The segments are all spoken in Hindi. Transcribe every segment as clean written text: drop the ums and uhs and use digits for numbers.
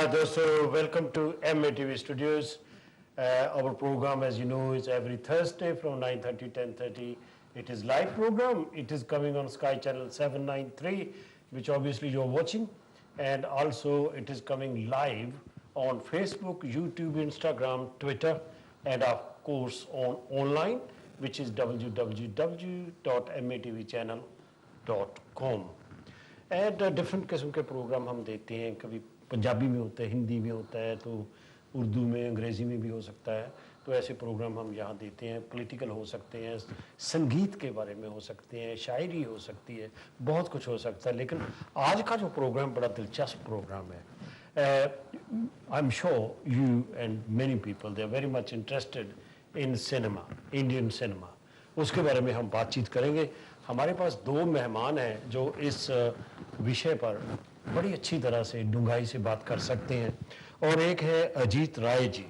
दोस्तों, welcome to MATV Studios. Our program, as you know, is every Thursday from 9:30 10:30. It is live program. It is coming on Sky Channel 793, which obviously you're watching, and also it is coming live on Facebook, YouTube, Instagram, Twitter, and of course on online, which is www.matvchannel.com. And different किस्म के प्रोग्राम हम देते हैं, कभी पंजाबी में होता है, हिंदी में होता है, तो उर्दू में, अंग्रेज़ी में भी हो सकता है। तो ऐसे प्रोग्राम हम यहाँ देते हैं। पॉलिटिकल हो सकते हैं, संगीत के बारे में हो सकते हैं, शायरी हो सकती है, बहुत कुछ हो सकता है। लेकिन आज का जो प्रोग्राम बड़ा दिलचस्प प्रोग्राम है। I am sure you and many people they are very much interested in cinema, Indian cinema. उसके बारे में हम बातचीत करेंगे। हमारे पास दो मेहमान हैं जो इस विषय पर बड़ी अच्छी तरह से डूंघाई से बात कर सकते हैं, और एक है अजीत राय जी।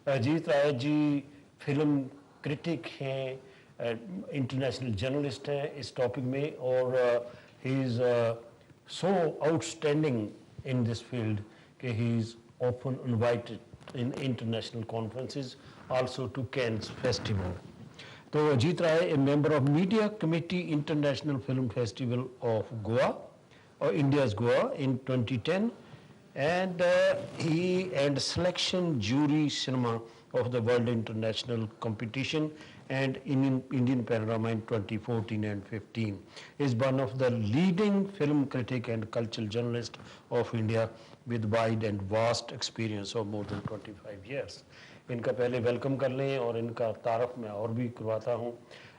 अजीत राय जी फिल्म क्रिटिक हैं, इंटरनेशनल जर्नलिस्ट हैं इस टॉपिक में, और he is so outstanding in this field कि he is often invited in international conferences, also to Cannes festival. तो अजीत राय, a member of Media Committee International Film Festival of Goa, or India's Goa in 2010, and he and selection jury cinema of the World International Competition and Indian Panorama in 2014 and 15. Is one of the leading film critic and cultural journalist of India with wide and vast experience of more than 25 years. इनका पहले वेलकम कर लें और इनका तारफ़ मैं और भी करवाता हूँ।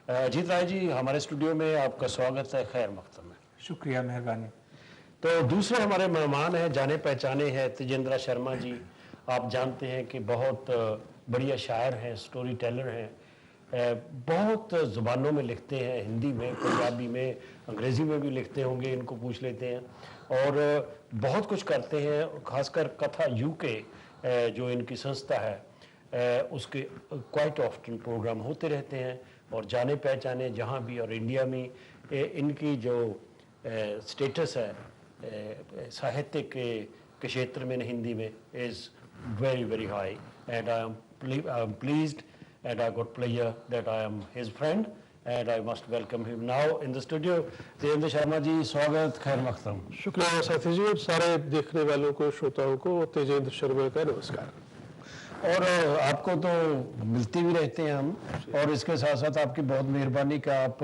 अजीत राय जी, हमारे स्टूडियो में आपका स्वागत है, खैर मक़दम है। शुक्रिया, मेहरबानी। तो दूसरे हमारे मेहमान हैं, जाने पहचाने हैं, तेजेंद्र शर्मा जी। आप जानते हैं कि बहुत बढ़िया शायर हैं, स्टोरी टेलर हैं, बहुत ज़ुबानों में लिखते हैं, हिंदी में, पंजाबी में, अंग्रेज़ी में भी लिखते होंगे, इनको पूछ लेते हैं, और बहुत कुछ करते हैं। ख़ासकर कथा यूके जो इनकी संस्था है, उसके क्वाइट ऑफ्टन प्रोग्राम होते रहते हैं, और जाने पहचाने जहाँ भी और इंडिया में इनकी जो स्टेटस है साहित्य के क्षेत्र में, हिंदी में, is very very high, and I am pleased and I got pleasure that I am his friend and I must welcome him now in the studio. Tejendra Sharma ji, स्वागत, खैर मक़दम। शुक्रिया साथी जी, और सारे देखने वालों को, श्रोताओं को तेजेंद्र शर्मा का नमस्कार। और आपको तो मिलते भी रहते हैं हम, और इसके साथ साथ आपकी बहुत मेहरबानी कि आप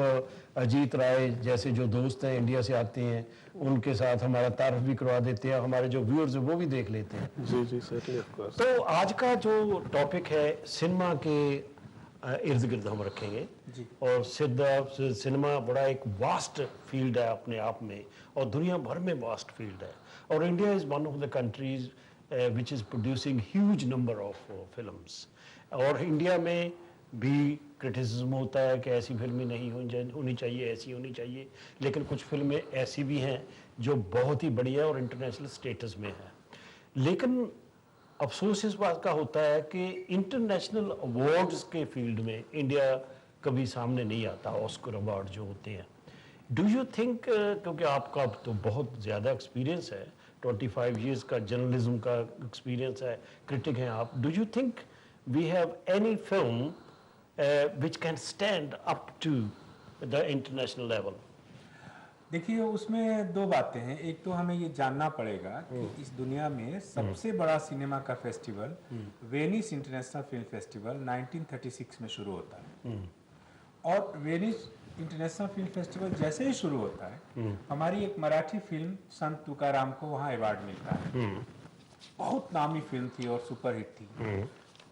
अजीत राय जैसे जो दोस्त हैं इंडिया से आते हैं, उनके साथ हमारा तारफ़ भी करवा देते हैं, हमारे जो व्यूअर्स हैं वो भी देख लेते हैं। जी जी, certainly, of course। तो आज का जो टॉपिक है सिनेमा के इर्द गिर्द हम रखेंगे जी। और सिनेमा बड़ा एक वास्ट फील्ड है अपने आप में, और दुनिया भर में वास्ट फील्ड है, और India is one of the countries which is producing huge number of films। और इंडिया में भी क्रिटिसिज्म होता है कि ऐसी फिल्में नहीं होनी चाहिए, ऐसी होनी चाहिए, लेकिन कुछ फिल्में ऐसी भी हैं जो बहुत ही बढ़िया और इंटरनेशनल स्टेटस में हैं। लेकिन अफसोस इस बात का होता है कि इंटरनेशनल अवार्ड्स के फील्ड में इंडिया कभी सामने नहीं आता, ऑस्कर अवार्ड जो होते हैं। डू यू थिंक, क्योंकि आपका तो बहुत ज़्यादा एक्सपीरियंस है, 25 years का जर्नलिज्म का एक्सपीरियंस है, क्रिटिक हैं आप, do you think we have any film which can stand up to the international level? देखिए, उसमें दो बातें हैं। एक तो हमें ये जानना पड़ेगा कि इस दुनिया में सबसे बड़ा सिनेमा का festival Venice international film festival 1936 में शुरू होता है, और वेनिस इंटरनेशनल फिल्म फेस्टिवल जैसे ही शुरू होता है, हमारी एक मराठी फिल्म संत तुकाराम को वहाँ अवार्ड मिलता है। बहुत नामी फिल्म थी और सुपरहिट थी।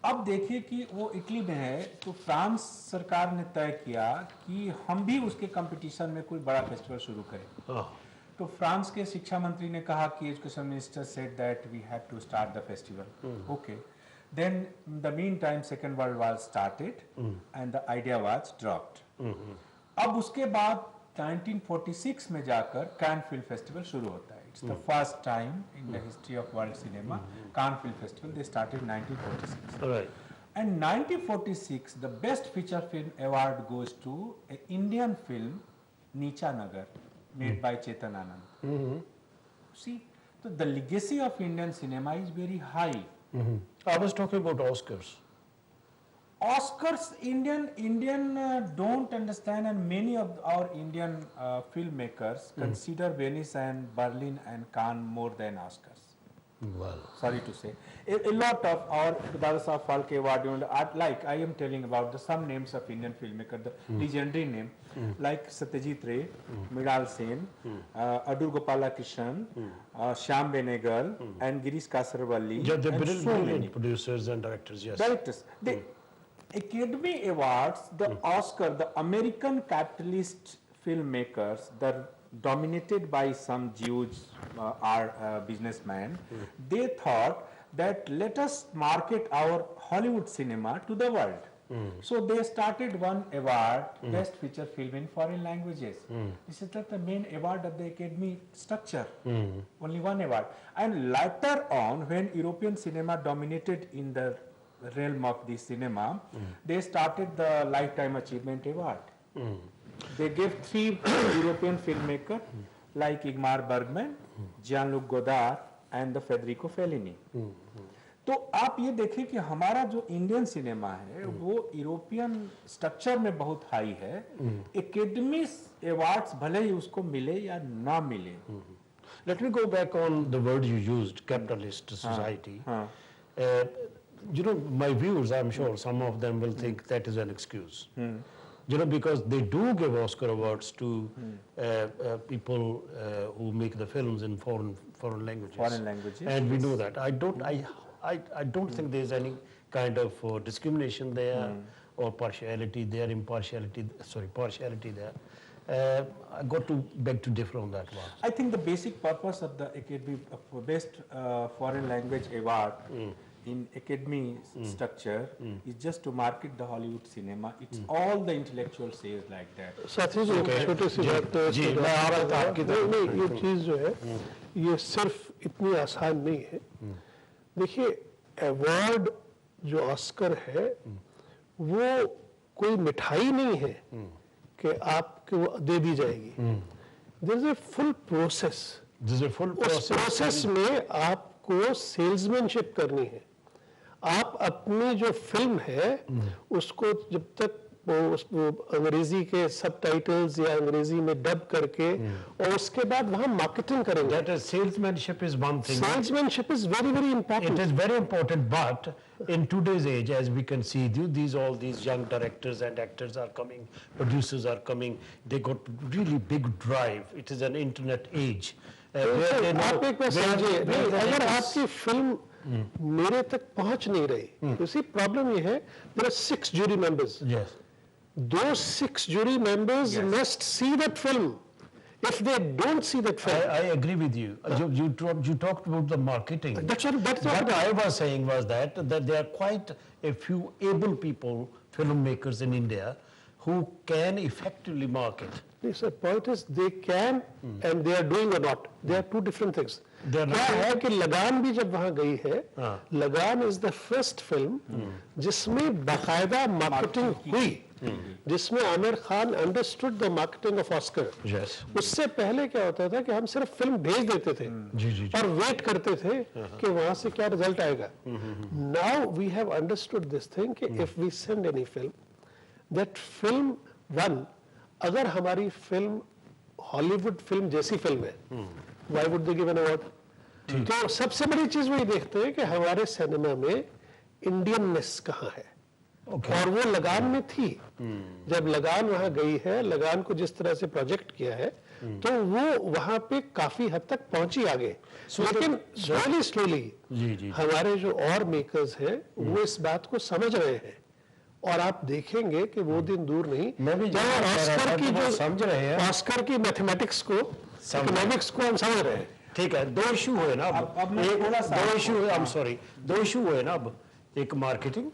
अब देखिए कि वो इटली में है, तो फ्रांस सरकार ने तय किया कि हम भी उसके कंपटीशन में कोई बड़ा फेस्टिवल शुरू करें। तो फ्रांस के शिक्षा मंत्री ने कहा कि education minister said that we have to start the festival. Okay, then the meantime Second World War started and the idea was dropped. अब उसके बाद 1946 में जाकर कान फिल्म फेस्टिवल शुरू होता है। It's the first time in the history of world cinema, Cannes film festival they started 1946। Right. And 1946 the best feature film award goes to an Indian film Neecha Nagar made by Chetan Anand। See, So the legacy of Indian cinema is very high. I was talking about Oscars. Oscars, Indian don't understand, and many of our Indian filmmakers consider Venice and Berlin and Cannes more than Oscars. Well, Sorry to say, a lot of our Dada Saab Phalke Award, like I am telling about some names of Indian filmmakers, the legendary name, like Satyajit Ray, Mridal Sen, Adur Gopala Krishnan, Shyam Benegal, and Girish Kasarwalli, yeah, they're and so brilliant many producers and directors, yes. directors. The Academy Awards, the Oscar, the American capitalist filmmakers, they're dominated by some Jews businessmen. They thought that let us market our Hollywood cinema to the world. So they started one award, Best Feature Film in Foreign Languages. This is the main award of the Academy structure. Only one award. And later on, when European cinema dominated in the realm of the cinema, they started the Lifetime Achievement Award. They gave 3 European filmmakers like Ingmar Bergman, Jean-Luc Godard and the Federico Fellini. तो आप ये देखें कि हमारा जो इंडियन सिनेमा है वो यूरोपियन स्ट्रक्चर में बहुत हाई है. एकेडमी अवार्ड्स भले ही उसको मिले या ना मिले. Let me go back on the word you used, capitalist society. You know, my viewers, I'm sure some of them will think that is an excuse. You know, because they do give Oscar awards to people who make the films in foreign languages. Foreign languages, and we know that. I don't think there's any kind of discrimination there or partiality there, partiality there. I got to beg to differ on that one. I think the basic purpose of the Academy Best Foreign Language Award in Academy structure is just to market the Hollywood cinema. It's all the intellectual says like that. साथी जी एक छोटी सी बात जी, मैं आ रहा था आपकी तरफ। नहीं ये चीज़ जो है ये सिर्फ इतनी आसान नहीं है. देखिए अवार्ड जो ऑस्कर है वो कोई मिठाई नहीं है कि आपको दे दी जाएगी. There is a full process. This is a full उस process. प्रोसेस में आपको सेल्समैनशिप करनी है. आप अपनी जो फिल्म है उसको जब तक वो अंग्रेजी के सबटाइटल्स या अंग्रेजी में डब करके और उसके बाद वहाँ मार्केटिंग करेंगे. That is, salesmanship is one thing. Salesmanship is very It important. is very important, but in today's age, as we can see, all these young directors and actors are coming, producers are coming. They got really big drive. It is an internet age. Where they know- आप एक बात where- समझिए, where नहीं, the अगर actors- आपकी फिल्म मेरे तक पहुंच नहीं रही, उसी प्रॉब्लम ये है. there are 6 jury members. Yes. Those 6 jury members must see that film. If they don't see that film, I agree with you. You talked about the marketing. that's what What I was saying was that there are quite a few able people, filmmakers in India, who can effectively market. Yes, the point is they can and they are doing or not. They are two different things. They are क्या not- है कि लगान भी जब वहाँ गई है, हाँ। लगान is the first film जिसमें बाकायदा मार्केटिंग हुई, जिसमें Aamir Khan understood the marketing of Oscar. Yes. उससे पहले क्या होता था कि हम सिर्फ फिल्म भेज देते थे जी। और वेट करते थे कि वहां से क्या रिजल्ट आएगा. Now we have understood this thing कि if we send any film, that film one, अगर हमारी फिल्म हॉलीवुड फिल्म जैसी फिल्म है, why would they give an award? तो सबसे बड़ी चीज वही देखते हैं कि हमारे सिनेमा में इंडियननेस कहाँ है. और वो लगान में थी. जब लगान वहां गई है, लगान को जिस तरह से प्रोजेक्ट किया है, तो वो वहां पे काफी हद तक पहुंची आगे. लेकिन स्लोली हमारे जो और मेकर्स हैं वो इस बात को समझ रहे हैं और आप देखेंगे कि वो दिन दूर नहीं जहाँ ऑस्कर की जो समझ रहे हैं, ऑस्कर की मैथमेटिक्स को, इकोनॉमिक्स को हम समझ रहे हैं. ठीक है. दो इशू हुए ना अब मैं थोड़ा सा दो इशू आई एम सॉरी दो इशू हुए ना अब. एक मार्केटिंग,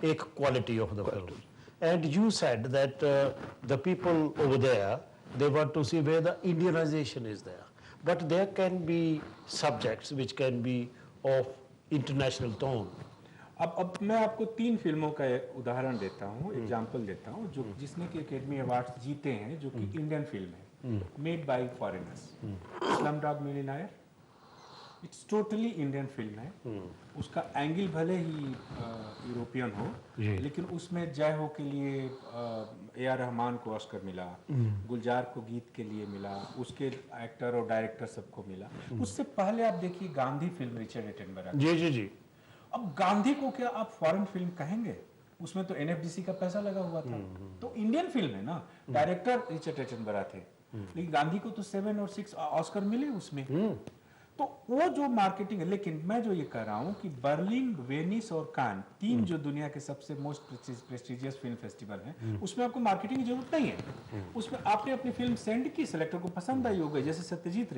एक quality of the film. And you said that the people over there they want to see where the Indianization is there, but there can be subjects which can be of international tone. अब मैं आपको 3 फिल्मों का उदाहरण देता हूँ, एग्जाम्पल देता हूँ जो जिसने कि एकेडमी अवार्ड जीते हैं, जो कि इंडियन फिल्म है, made by foreigners. Slumdog millionaire, it's totally Indian film है। उसका एंगल भले ही यूरोपियन हो, लेकिन उसमें जय हो के लिए A.R. रहमान को ऑस्कर मिला, गुलजार को गीत के लिए मिला, उसके एक्टर और डायरेक्टर सबको मिला। उससे पहले आप देखिए गांधी फिल्म रिचर्ड एटनबरा। जी जी जी। अब गांधी को क्या आप फॉरेन फिल्म कहेंगे? उसमें तो NFDC का पैसा लगा हुआ था, तो इंडियन फिल्म है ना। डायरेक्टर रिचर्ड एटनबरा थे, लेकिन गांधी को तो 7 और 6 ऑस्कर मिले उसमें। तो वो जो मार्केटिंग है, लेकिन मैं जो ये कह रहा हूँ कि बर्लिन, वेनिस और कान, 3 जो दुनिया के सबसे मोस्ट प्रेस्टिजियस फिल्म फेस्टिवल हैं, उसमें आपको मार्केटिंग की जरूरत नहीं है। उसमें आपने अपनी फिल्म सेंड की, सेलेक्टर को पसंद आई हो गई। जैसे सत्यजीत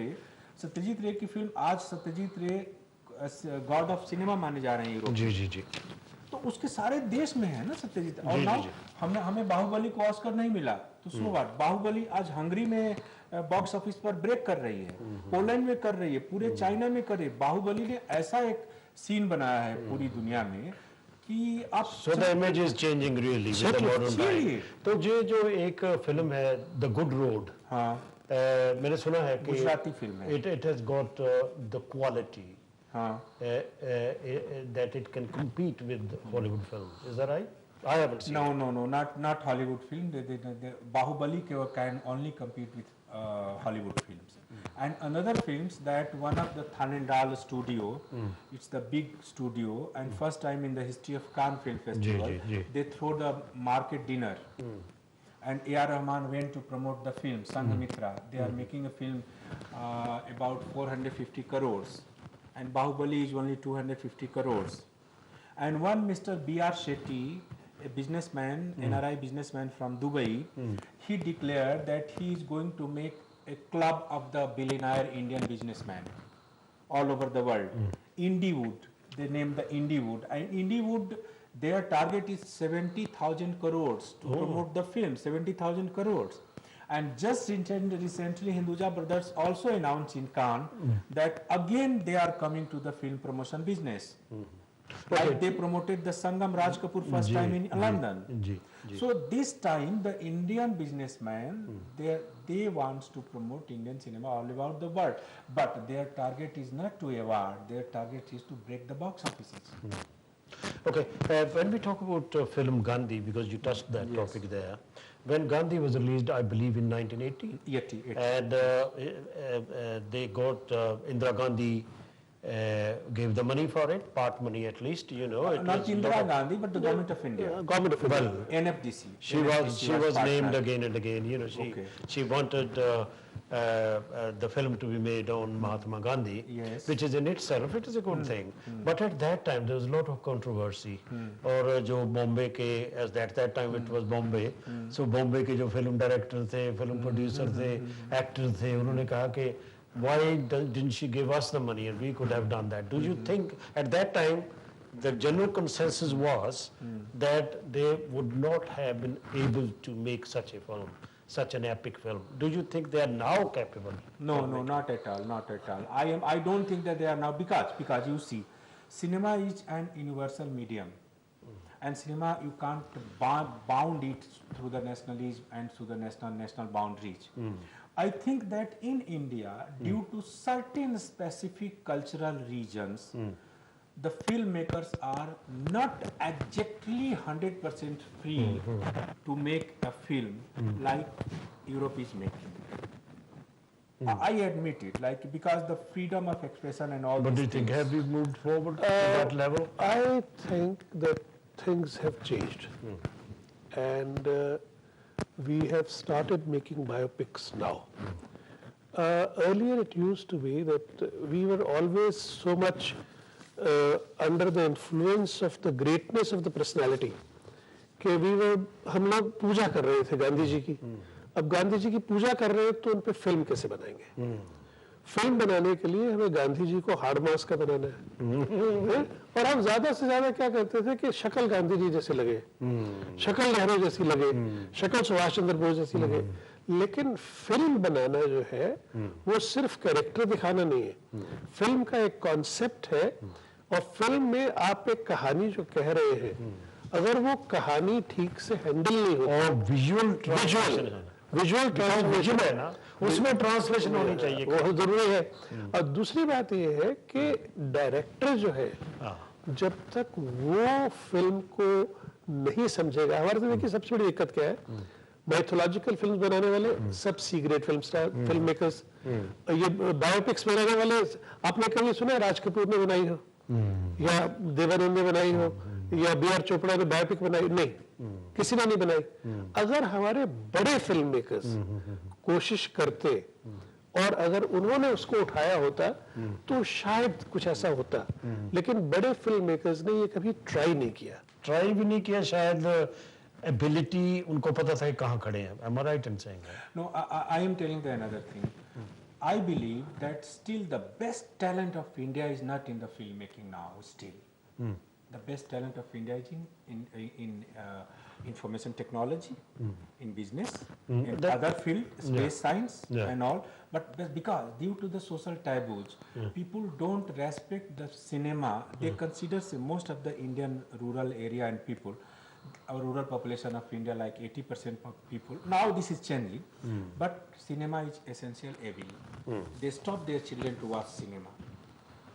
रे की फिल्म, आज सत्यजीत रे गॉड ऑफ सिनेमा माने जा रहे हैं यूरोप। जी जी जी। तो उसके सारे देश में है ना सत्यजीत। और नाउ हमें बाहुबली को ऑस्कर नहीं मिला, तो सो व्हाट। बाहुबली आज हंगरी में बॉक्स ऑफिस पर ब्रेक कर रही है, पोलैंड में कर रही है, पूरे चाइना में कर रही है। बाहुबली ने ऐसा एक सीन बनाया है पूरी दुनिया में कि आप So the image is changing really with the modern time. तो ये जो एक फिल्म है The Good Road, हाँ, मैंने सुना है कि गुजराती फिल्म है। it has got the quality हाँ, that it can compete with Hollywood films. Is that right? I haven't seen. no, not Hollywood film. They Bahubali can only compete with Hollywood films. And another films that one of the Thanendal studio, it's the big studio, and first time in the history of Cannes Film Festival, they throw the market dinner. And A.R. Rahman went to promote the film, Sanghamitra. They are making a film about 450 crores. And Bahubali is only 250 crores. And one Mr. B.R. Shetty, a businessman, NRI businessman from Dubai, he declared that he is going to make a club of the billionaire Indian businessman all over the world. Indiewood, they named the Indiewood. And Indiewood, their target is 70,000 crores to promote the film, 70,000 crores. And just recently, Hinduja Brothers also announced in Cannes that again they are coming to the film promotion business. Like they promoted the Sangam Raj Kapoor first time in London. So this time the Indian businessman, they wants to promote Indian cinema all over the world. But their target is not to award, their target is to break the box offices. Okay, when we talk about film Gandhi, because you touched that topic there, when Gandhi was released, I believe in 1980, and they got Indira Gandhi gave the money for it, part money at least, you know. Not Indira Gandhi, but the government of India. Government of India. Well, NFDC. She was named again and again, you know. She wanted the film to be made on Mahatma Gandhi, which is in itself, it is a good thing. But at that time, there was a lot of controversy. और जो Bombay के, as at that time it was Bombay, so Bombay के जो film director थे, film producer थे, actor थे, उन्होंने कहा कि why didn't she give us the money and we could have done that? Do you think at that time the general consensus was that they would not have been able to make such a film, such an epic film? Do you think they are now capable? No, not at all, not at all. I don't think that they are now, because you see, cinema is an universal medium, and cinema you can't bound it through the nationalism and through the national boundaries. I think that in India, due to certain specific cultural regions, the filmmakers are not exactly 100% free to make a film like Europe is making. I admit it, like, because the freedom of expression and all. But do you think have we moved forward to that level? I think that things have changed, and we have started making biopics now. Earlier it used to be that we were always so much under the influence of the greatness of the personality कि हम लोग पूजा कर रहे थे गांधी जी की. अब गांधी जी की पूजा कर रहे हैं तो उन पे फिल्म कैसे बनाएंगे? फिल्म बनाने के लिए हमें गांधी जी को हार्ड मास का बनाना है. और हम ज्यादा से ज्यादा क्या करते थे कि शक्ल गांधी जी जैसे लगे, शक्ल नेहरू जैसी लगे, शक्ल सुभाष चंद्र बोस जैसी लगे. लेकिन फिल्म बनाना जो है वो सिर्फ कैरेक्टर दिखाना नहीं है. फिल्म का एक कॉन्सेप्ट है, और फिल्म में आप एक कहानी जो कह रहे हैं, अगर वो कहानी ठीक से हैंडल नहीं होती, और विजुअल विजुअल ट्रांसफॉर्मेशन है ना, उसमें ट्रांसलेशन होनी चाहिए। वो जरूरी है। और दूसरी बात ये है कि डायरेक्टर जो है जब तक वो फिल्म को नहीं समझेगा, हमारे तो देखिए सबसे बड़ी दिक्कत क्या है, माइथोलॉजिकल फिल्म बनाने वाले सब सी ग्रेड फिल्म मेकर्स, ये बायोपिक्स बनाने वाले, आपने कभी सुना है राज कपूर ने बनाई हो या देवानंद ने बनाई हो या बी आर चोपड़ा ने बायोपिक बनाई? नहीं, किसी ने नहीं बनाई। अगर हमारे बड़े फिल्म मेकर्स कोशिश करते और अगर उन्होंने उसको उठाया होता तो शायद कुछ ऐसा होता, लेकिन बड़े फिल्म मेकर्स ने ये कभी ट्राई नहीं किया, शायद एबिलिटी उनको पता था कि कहाँ खड़े हैं। Am I right in saying that? No, I am telling the another thing. I believe that still the best talent of India is not in the filmmaking now. Still, the best talent of India is in information technology, in business, in other field, space science, and all. But because due to the social taboos, people don't respect the cinema. They consider most of the Indian rural area and people. Our rural population of India, like 80% of people. Now this is changing, but cinema is essential everywhere. They stop their children to watch cinema.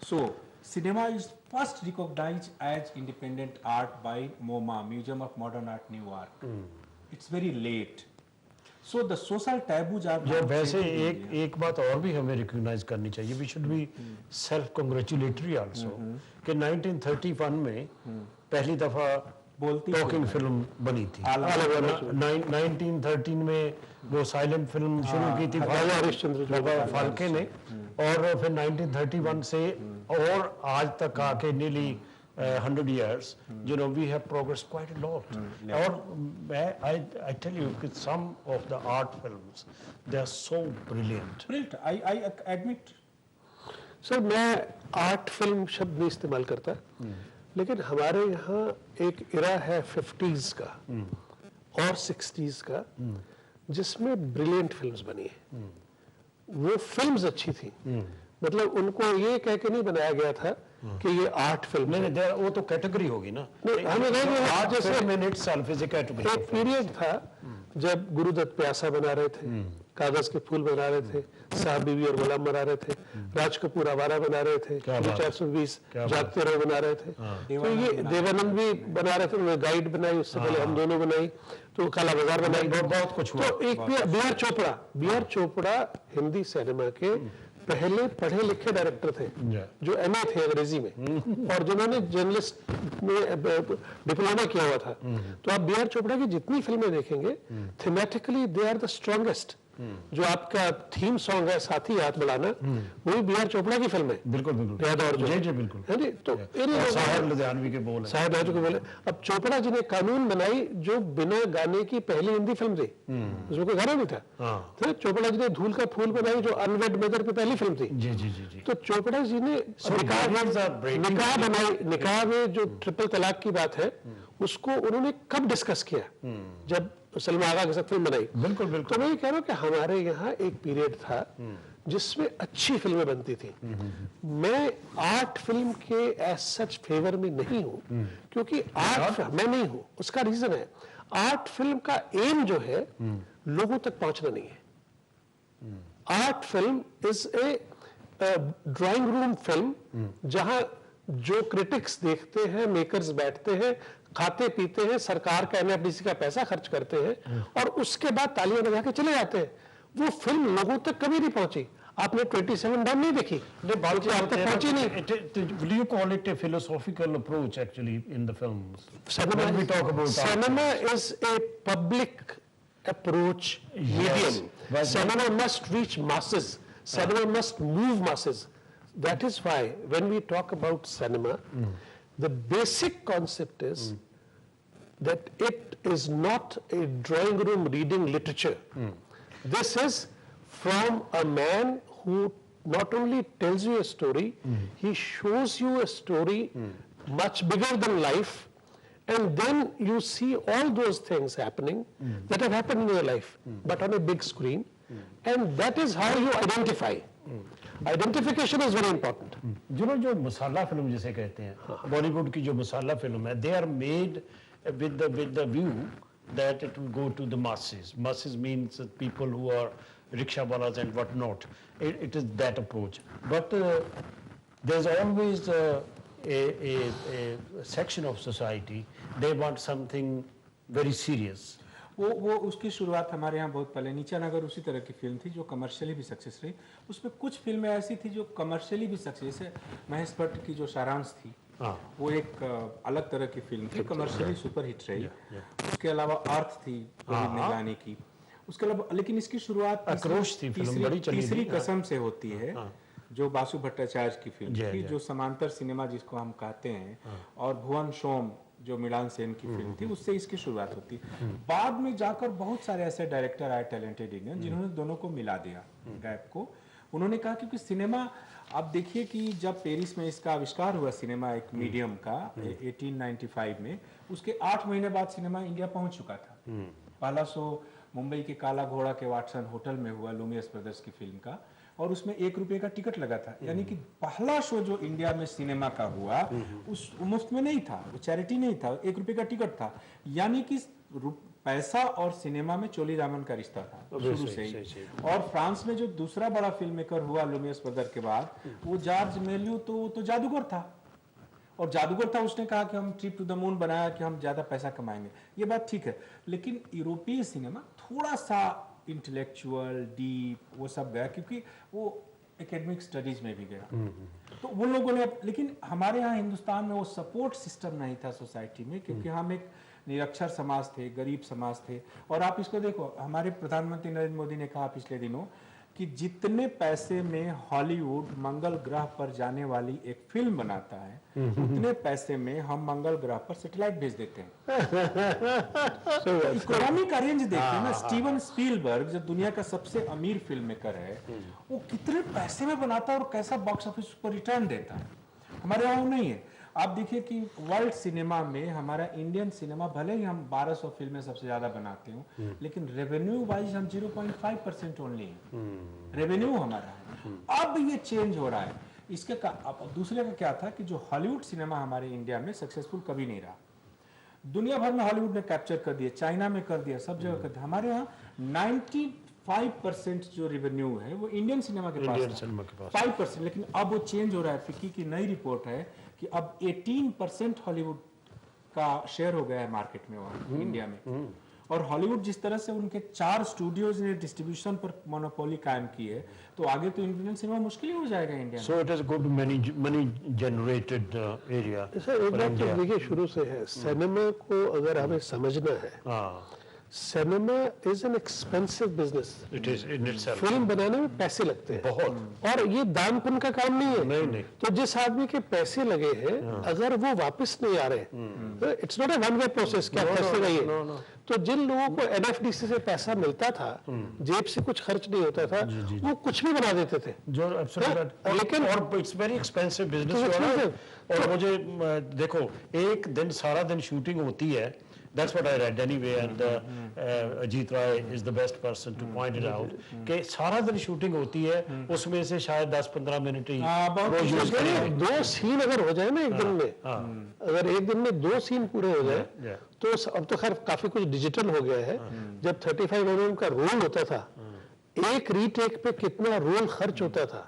So cinema is first recognized as independent art by MoMA, Museum of Modern Art, Newark. It's very late. So the social taboos are. जो वैसे एक बात और भी हमें रिकॉग्नाइज करनी चाहिए, we should be self congratulatory also कि 1931 में पहली दफा टॉकिंग फिल्म बनी थी। 1913 में वो साइलेंट फिल्म शुरू की थी फाल्के ने, और फिर 1931 से और आज तक आके nearly 100 years, you know, we have progressed quite a lot. और I tell you, some of the art films, they are so brilliant. Brilliant. I admit. Sir मैं आर्ट फिल्म शब्द नहीं इस्तेमाल करता, लेकिन हमारे यहाँ एक इरा है 50s का और 60s का जिसमें ब्रिलियंट फिल्म्स बनी है। वो फिल्म्स अच्छी थी, मतलब उनको ये कह के नहीं बनाया गया था कि ये आर्ट फिल्म नहीं, वो तो कैटेगरी होगी ना। हमें एक पीरियड था जब गुरुदत्त प्यासा बना रहे थे, कागज के फूल बना रहे थे, साहब बीवी और गुलाम बना रहे थे, राज कपूर आवारा बना रहे थे, 420 जागते रहो बना रहे थे, तो ये देवानंद भी बना रहे थे, उन्होंने गाइड बनाई, उससे पहले हम दोनों बनाई, तो काला बाजार बनाई, बहुत कुछ हुआ। तो एक B R Chopra Hindi cinema के पहले पढ़े लिखे डायरेक्टर थे जो MA थे अंग्रेजी में और जिन्होंने जर्नलिस्ट में डिप्लोमा किया हुआ था। तो आप बी आर चोपड़ा की जितनी फिल्में देखेंगे thematically they are the strongest. जो आपका थीम सॉन्ग है साथी हाथ बढ़ाना, वो भी बी आर चोपड़ा की फिल्म है। बिल्कुल याद और जी बिल्कुल है जी। तो साहिर लुधियानवी के बोल साहिर लुधियानवी के बोले। अब चोपड़ा जी ने कानून बनाई जो बिना गाने की पहली हिंदी फिल्म थी, उसमें कोई गाना नहीं था। तो चोपड़ा जी ने धूल का फूल बनाई जो अनवेड मदर की पहली फिल्म थी। जी। तो चोपड़ा जी ने निकाह बनाई, निकाह में जो ट्रिपल तलाक की बात है उसको उन्होंने कब डिस्कस किया? जब सलमा आगा के साथ फिल्म बनाई। बिल्कुल। तो मैं ये कह रहा हूँ कि हमारे यहाँ एक पीरियड था जिसमें अच्छी फिल्में बनती थी। मैं आर्ट फिल्म के एज सच फेवर में नहीं हूँ, क्योंकि आर्ट मैं नहीं हूँ। उसका रीजन है आर्ट फिल्म का एम जो है लोगों तक पहुंचना नहीं है। Art film is a drawing room film जहां जो क्रिटिक्स देखते हैं, मेकर्स बैठते हैं, खाते पीते हैं, सरकार का NFDC का पैसा खर्च करते हैं और उसके बाद तालियां बजा के चले जाते हैं। वो फिल्म लोगों तक कभी नहीं पहुंची। आपने 27 डाउन नहीं देखी, बल्कि आप तक पहुंची नहीं। Will you call it a philosophical approach actually in the films? When we talk about cinema is a public approach medium. Cinema must reach masses. Cinema must move masses. That is why when we talk about cinema, the basic concept is that it is not a drawing room reading literature. This is from a man who not only tells you a story, he shows you a story much bigger than life, and then you see all those things happening that have happened in your life, but on a big screen, and that is how you identify. Identification is very important. जो मसाला फिल्म जिसे कहते हैं, बॉलीवुड की जो मसाला फिल्म है, they are made with the view that it will go to the masses. Masses means that people who are rickshawalas and whatnot. It is that approach. But there's always a section of society, they want something very serious. वो उसकी शुरुआत हमारे यहाँ बहुत पहले नीचा नगर उसी तरह की फिल्म थी जो कमर्शियली भी सक्सेस रही। उसमें कुछ फिल्में ऐसी थी जो कमर्शियली भी सक्सेस है। महेश भट्ट की जो सारांश थी वो एक अलग तरह की फिल्म थी, कमर्शियली सुपर हिट रही। उसके अलावा अर्थ थी रोहित निगरानी की। उसके अलावा लेकिन इसकी शुरुआत तीसरी कसम से होती है जो बासु भट्टाचार्य की फिल्म थी, जो समांतर सिनेमा जिसको हम कहते हैं, और भुवन सोम जो मृणाल सेन की फिल्म थी, उससे इसकी शुरुआत होती। बाद में जाकर बहुत सारे ऐसे डायरेक्टर आए टैलेंटेड इंडियन जिन्होंने दोनों को मिला दिया गैप को। उन्होंने कहा क्योंकि सिनेमा, आप देखिए कि जब पेरिस में इसका आविष्कार हुआ सिनेमा एक मीडियम का 1895 में, उसके 8 महीने बाद सिनेमा इंडिया पहुंच चुका था। पहला शो मुंबई के काला घोड़ा के वाटसन होटल में हुआ लुमियर्स ब्रदर्स की फिल्म का, और उसमें 1 रुपये का टिकट लगा था। यानी कि पहला शो जो इंडिया में सिनेमा का हुआ उस मुफ्त में नहीं था, वो चैरिटी नहीं था, 1 रुपये का टिकट था। यानी कि पैसा और सिनेमा में चोली रामन का रिश्ता था शुरू से ही। और फ्रांस में जो दूसरा बड़ा फिल्म मेकर हुआ लुमियर्स ब्रदर के बाद, वो जॉर्ज मेल्यू, तो जादूगर था। और जादूगर था, उसने कहा कि हम ट्रिप टू द मून बनाया कि हम ज्यादा पैसा कमाएंगे। ये बात ठीक है, लेकिन यूरोपीय सिनेमा थोड़ा सा इंटेलेक्चुअल डीप वो सब गया, क्योंकि वो एकेडमिक स्टडीज में भी गया। तो वो लोगों ने, लेकिन हमारे यहाँ हिंदुस्तान में वो सपोर्ट सिस्टम नहीं था सोसाइटी में, क्योंकि हम एक निरक्षर समाज थे, गरीब समाज थे। और आप इसको देखो, हमारे प्रधानमंत्री नरेंद्र मोदी ने कहा पिछले दिनों कि जितने पैसे में हॉलीवुड मंगल ग्रह पर जाने वाली एक फिल्म बनाता है, उतने पैसे में हम मंगल ग्रह पर सैटेलाइट भेज देते हैं। इकोनॉमिक रेंज देखिए ना, स्टीवन स्पीलबर्ग जो दुनिया का सबसे अमीर फिल्म मेकर है, वो कितने पैसे में बनाता है और कैसा बॉक्स ऑफिस पर रिटर्न देता है। हमारे यहाँ नहीं है। आप देखिए कि वर्ल्ड सिनेमा में हमारा इंडियन सिनेमा, भले ही हम 1200 फिल्में सबसे ज्यादा बनाते हो, लेकिन रेवेन्यू वाइज हम 0.5% ओनली है रेवेन्यू हमारा है। अब ये चेंज हो रहा है। इसके अब दूसरे का क्या था कि जो हॉलीवुड सिनेमा हमारे इंडिया में सक्सेसफुल कभी नहीं रहा। दुनिया भर में हॉलीवुड ने कैप्चर कर दिया, चाइना में कर दिया, सब जगह कर दिया। हमारे यहाँ 95% जो रेवेन्यू है वो इंडियन सिनेमा के पास है, 5%। लेकिन अब वो चेंज हो रहा है। फिक्की की नई रिपोर्ट है कि अब 18% हॉलीवुड का शेयर हो गया है मार्केट में वहाँ इंडिया में। और हॉलीवुड जिस तरह से उनके 4 स्टूडियोज ने डिस्ट्रीब्यूशन पर मोनोपोली कायम की है, तो आगे तो इंडियन सिनेमा मुश्किल ही हो जाएगा इंडिया में। So it is good money generated area. Sir एक बात तो देखिए शुरू से है, सिनेमा को अगर हमें समझना है, cinema is an expensive business. It is in itself. Film बनाने में पैसे लगते हैं बहुत, और ये दान पुण्य का काम नहीं है। नहीं। तो जिस आदमी के पैसे लगे हैं, अगर वो वापस नहीं आ रहे, तो it's not a one way process. क्या पैसे नहीं, तो जिन लोगों को एनएफडीसी से पैसा मिलता था, जेब से कुछ खर्च नहीं होता था, वो कुछ भी बना देते थे। जो लेकिन और इट्स वेरी एक्सपेंसिस बिजनेस। और मुझे देखो, एक दिन सारा दिन शूटिंग होती है। That's what I read anyway, and Ajit Rai is the best person to point it out. कि सारा दिन शूटिंग होती है, उसमें से शायद 10-15 मिनट ही वो यूज करें। 2 सीन अगर हो जाए ना एक दिन में, अगर एक दिन में 2 सीन पूरे हो जाए, तो अब तो खैर काफी कुछ डिजिटल हो गया है। जब 35 mm का रोल होता था, एक रीटेक पे कितना रोल खर्च होता था,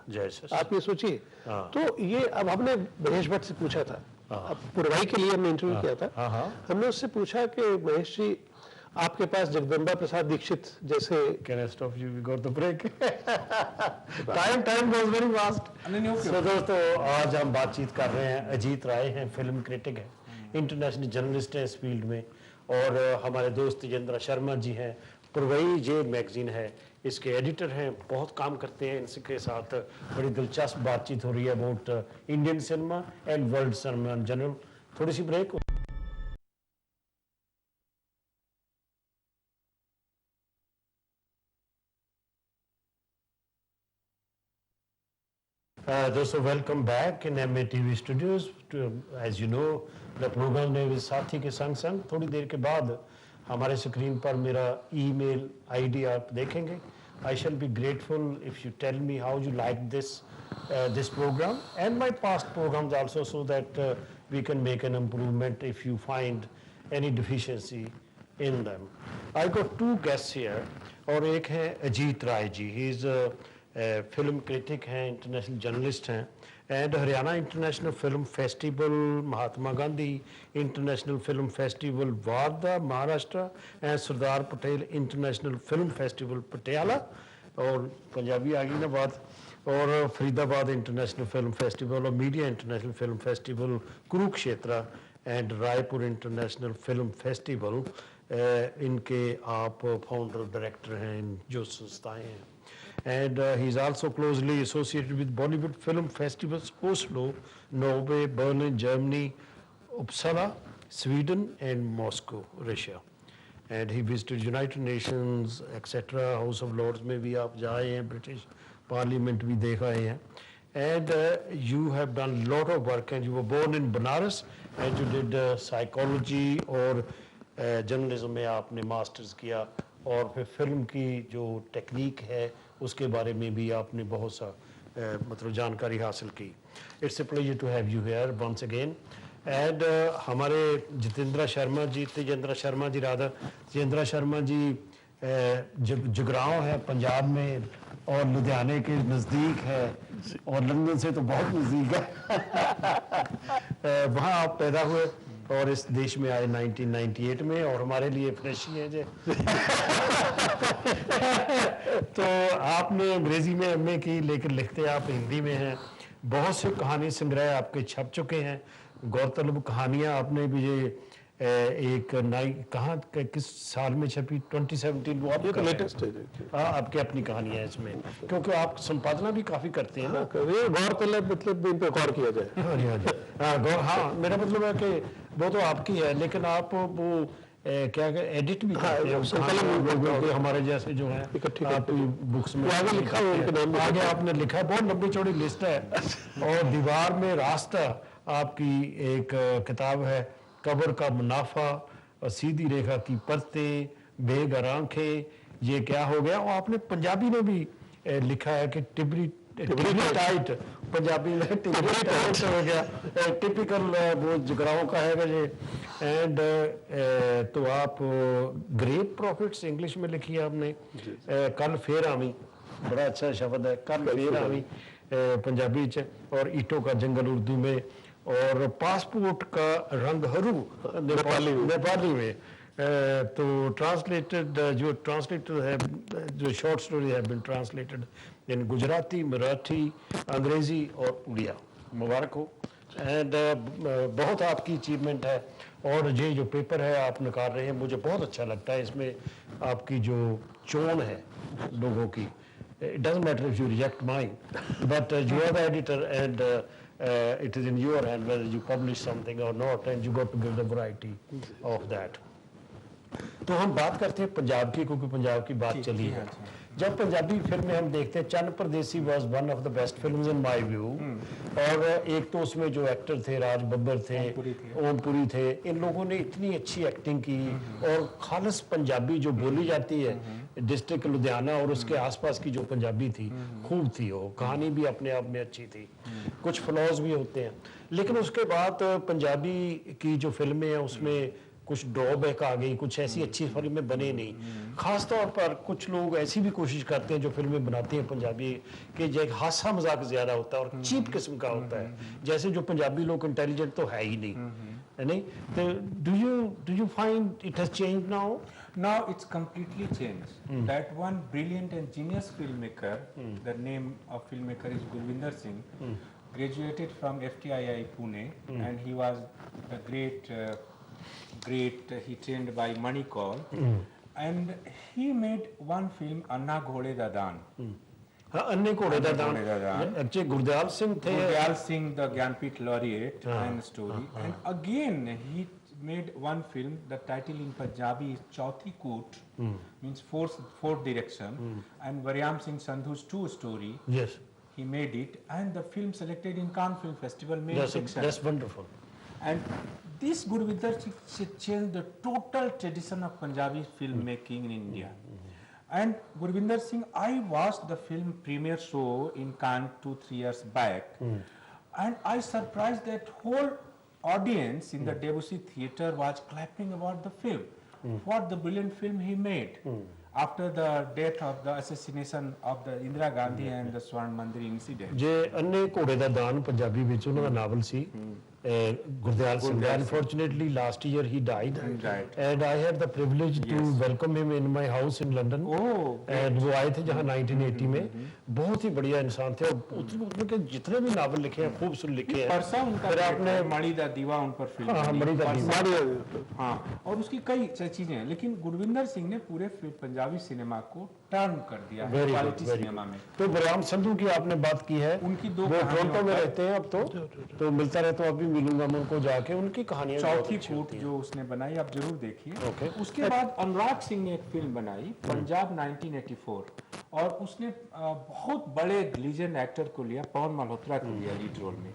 आप ये सोचिए। तो ये अब हमने महेश भट्ट से पूछा था, अब पुरवाई के लिए हमने इंटरव्यू किया था। हमने उससे पूछा कि महेश जी, आपके पास जगदम्बा प्रसाद दीक्षित जैसे, Can I stop you? We got the break. Time goes very fast. So दोस्तों, आज हम बातचीत कर रहे हैं, अजीत राय हैं, फिल्म क्रिटिक हैं, इंटरनेशनल जर्नलिस्ट हैं इस फील्ड में, और हमारे दोस्त तेजेंद्र शर्मा जी हैं, पुरवई जे मैगजीन है, इसके एडिटर हैं, बहुत काम करते हैं। इनके साथ बड़ी दिलचस्प बातचीत हो रही है about Indian cinema and world cinema in general. थोड़ी सी ब्रेक। दोस्तों, welcome back in MA TV studios. As you know, the program name is साथी के संग संग। थोड़ी देर के बाद हमारे स्क्रीन पर मेरा ईमेल आईडी आप देखेंगे। I shall be grateful if you tell me how you like this program and my past programs also, so that we can make an improvement if you find any deficiency in them. I got two guests here, और एक है अजीत राय जी. He is a film critic हैं, international journalist हैं, and Haryana International Film Festival, Mahatma Gandhi International Film Festival, वारदा Maharashtra, and Sardar Patel International Film Festival Patiala, और पंजाबी आ गई ना बात, और फरीदाबाद इंटरनेशनल फिल्म फेस्टिवल और media international film festival Kurukshetra and Raipur international film festival. इनके आप फाउंडर डायरेक्टर हैं जो संस्थाएं हैं. And he is also closely associated with Bollywood film festivals Oslo, Norway, Berlin, Germany, Uppsala, Sweden and Moscow, Russia. And he visited United Nations etcetera. House of Lords में भी आप जाए हैं, ब्रिटिश पार्लियामेंट भी देखा है. And you have done lot of work and you were born in Banaras and you did psychology और जर्नलिज्म में आपने मास्टर्स किया, और फिर फिल्म की जो टेक्निक है उसके बारे में भी आपने बहुत सा मतलब जानकारी हासिल की. It's a pleasure to have you here once again. And हमारे जितेंद्र शर्मा जी जितेंद्र शर्मा जी जुगरांव है पंजाब में, और लुधियाने के नज़दीक है, और लंदन से तो बहुत नज़दीक है. वहाँ आप पैदा हुए और इस देश में आए 1998 में, और हमारे लिए फ्रेश ही है जे. तो आपने अंग्रेजी में एमए की, लेकिन लिखते आप हिंदी में हैं. बहुत से कहानी संग्रह आपके छप चुके हैं. गौरतलब कहानियाँ आपने भी ये एक कहाँ किस साल में छपी? 2017 वो आपका लेटेस्ट है. हाँ, आपकी अपनी कहानी है इसमें, क्योंकि आप संपादना भी काफी करते हैं ना. गौरतलब मतलब इन पे गौर किया जाए. हाँ जी, हाँ जी. हाँ, मेरा मतलब है कि वो तो आपकी है, लेकिन आप वो क्या एडिट भी करते हैं हमारे जैसे जो है आप बुक्स में आगे आपने लिखा. बहुत लंबी चौड़ी लिस्ट है. और दीवार में रास्ता आपकी एक किताब है, कब्र का मुनाफा, और सीधी रेखा की परतें, बेघर आंखें, ये क्या हो गया. और आपने पंजाबी में भी लिखा है कि टिबरी टाइट, पंजाबी में टिबरी टाइट हो गया. टिपिकल वो जुगराओं का है ये. एंड तो आप ग्रेट प्रॉफिट्स इंग्लिश में लिखी है आपने. कल फेर आवी, बड़ा अच्छा शब्द है, कल फेर आवी पंजाबी च, और ईटों का जंगल उर्दू में, और पासपोर्ट का रंग हरू नेपाली में. तो ट्रांसलेटेड है, जो शॉर्ट स्टोरी है बिन ट्रांसलेटेड इन गुजराती, मराठी, अंग्रेजी और उड़िया. मुबारक हो. एंड बहुत आपकी अचीवमेंट है. और ये जो पेपर है आप निकाल रहे हैं, मुझे बहुत अच्छा लगता है. इसमें आपकी जो चोन है लोगों की, it doesn't matter if you reject mine, but you are the editor, and it is in your hand whether you publish something or not, and you got to give the variety of that. तो हम बात करते हैं पंजाब की, क्योंकि पंजाब की बात चली है. जब पंजाबी फिल्में हम देखते हैं, चन्न परदेसी was one of the best films in my view. और एक तो उसमें जो एक्टर थे, राज बब्बर थे, ओमपुरी थे, इन लोगों ने इतनी अच्छी एक्टिंग की. और खालिस पंजाबी जो बोली जाती है डिस्ट्रिक्ट लुधियाना और उसके आसपास की जो पंजाबी थी, खूब थी. वो कहानी भी अपने आप में अच्छी थी. कुछ फ्लॉज भी होते हैं, लेकिन उसके बाद पंजाबी की जो फिल्में हैं उसमें कुछ ड्रॉबैक आ गई, कुछ ऐसी अच्छी फिल्में बने नहीं. खास तौर पर कुछ लोग ऐसी भी कोशिश करते हैं जो फिल्में बनाते हैं पंजाबी, कि जो एक हासा मजाक ज्यादा होता है और चीप किस्म का होता है. जैसे जो पंजाबी लोग इंटेलिजेंट तो है ही नहीं, है नहीं. तो do you find it has changed now? Now it's completely changed. That one brilliant and genius filmmaker, the name of filmmaker is Gurvinder Singh, graduated from FTII Pune, and he was a great, he trained by Manikaul, and he made one film, Anna Ghode Da Daan. हाँ, अन्य घोड़े दा दान. एक्चुअली गुरदयाल सिंह थे. Gurdial Singh, the Gyanpith laureate, and story. And again he made one film. The title in Punjabi is Chauthi Koot, means fourth direction. And Varyam Singh Sandhu's true story. Yes. He made it, and the film selected in Cannes Film Festival main section. That's wonderful. And this Gurvinder Singh changed the total tradition of Punjabi filmmaking in India. And Gurvinder Singh, I watched the film premiere show in Cannes 2-3 years back, and I surprised that whole audience in the Debussy Theatre was clapping about the film. what the brilliant film he made after the death of the assassination of the Indira Gandhi and the Swarn Mandir incident. ਜੇ ਅੰਨੇ ਘੋੜੇ ਦਾ ਦਾਨ ਪੰਜਾਬੀ ਵਿੱਚ ਉਹਨਾਂ ਦਾ ਨਾਵਲ ਸੀ Gurdial Singh unfortunately last year he died and I had the privilege to welcome him in my house in London and वो आए थे जहाँ 1980 में बहुत ही बढ़िया इंसान थे और उनके जितने भी नावल लिखे हैं खूब सुन लिखे हैं परसा उनका फिर आपने मणि दा दीवा उन पर फिल्म हाँ मणि दा दीवा हाँ और उसकी कई चीजें हैं लेकिन गुरविंदर सिंह ने पूरे पंजाबी सिनेमा को टर्न कर दिया है क्वालिटी सिनेमा में। तो बलराम संधू की आपने बात की है उनकी दो वो टोरंटो में रहते हैं अब तो मिलता रहता हूँ अभी मिलूंगा मैं उनको जाके उनकी कहानियां चौथी कूट जो उसने बनाई आप जरूर देखिए। उसके बाद अनुराग सिंह ने एक फिल्म बनाई पंजाब 1984 और उसने बहुत बड़े लीजेंड एक्टर को लिया पवन मल्होत्रा को लिया लीड रोल में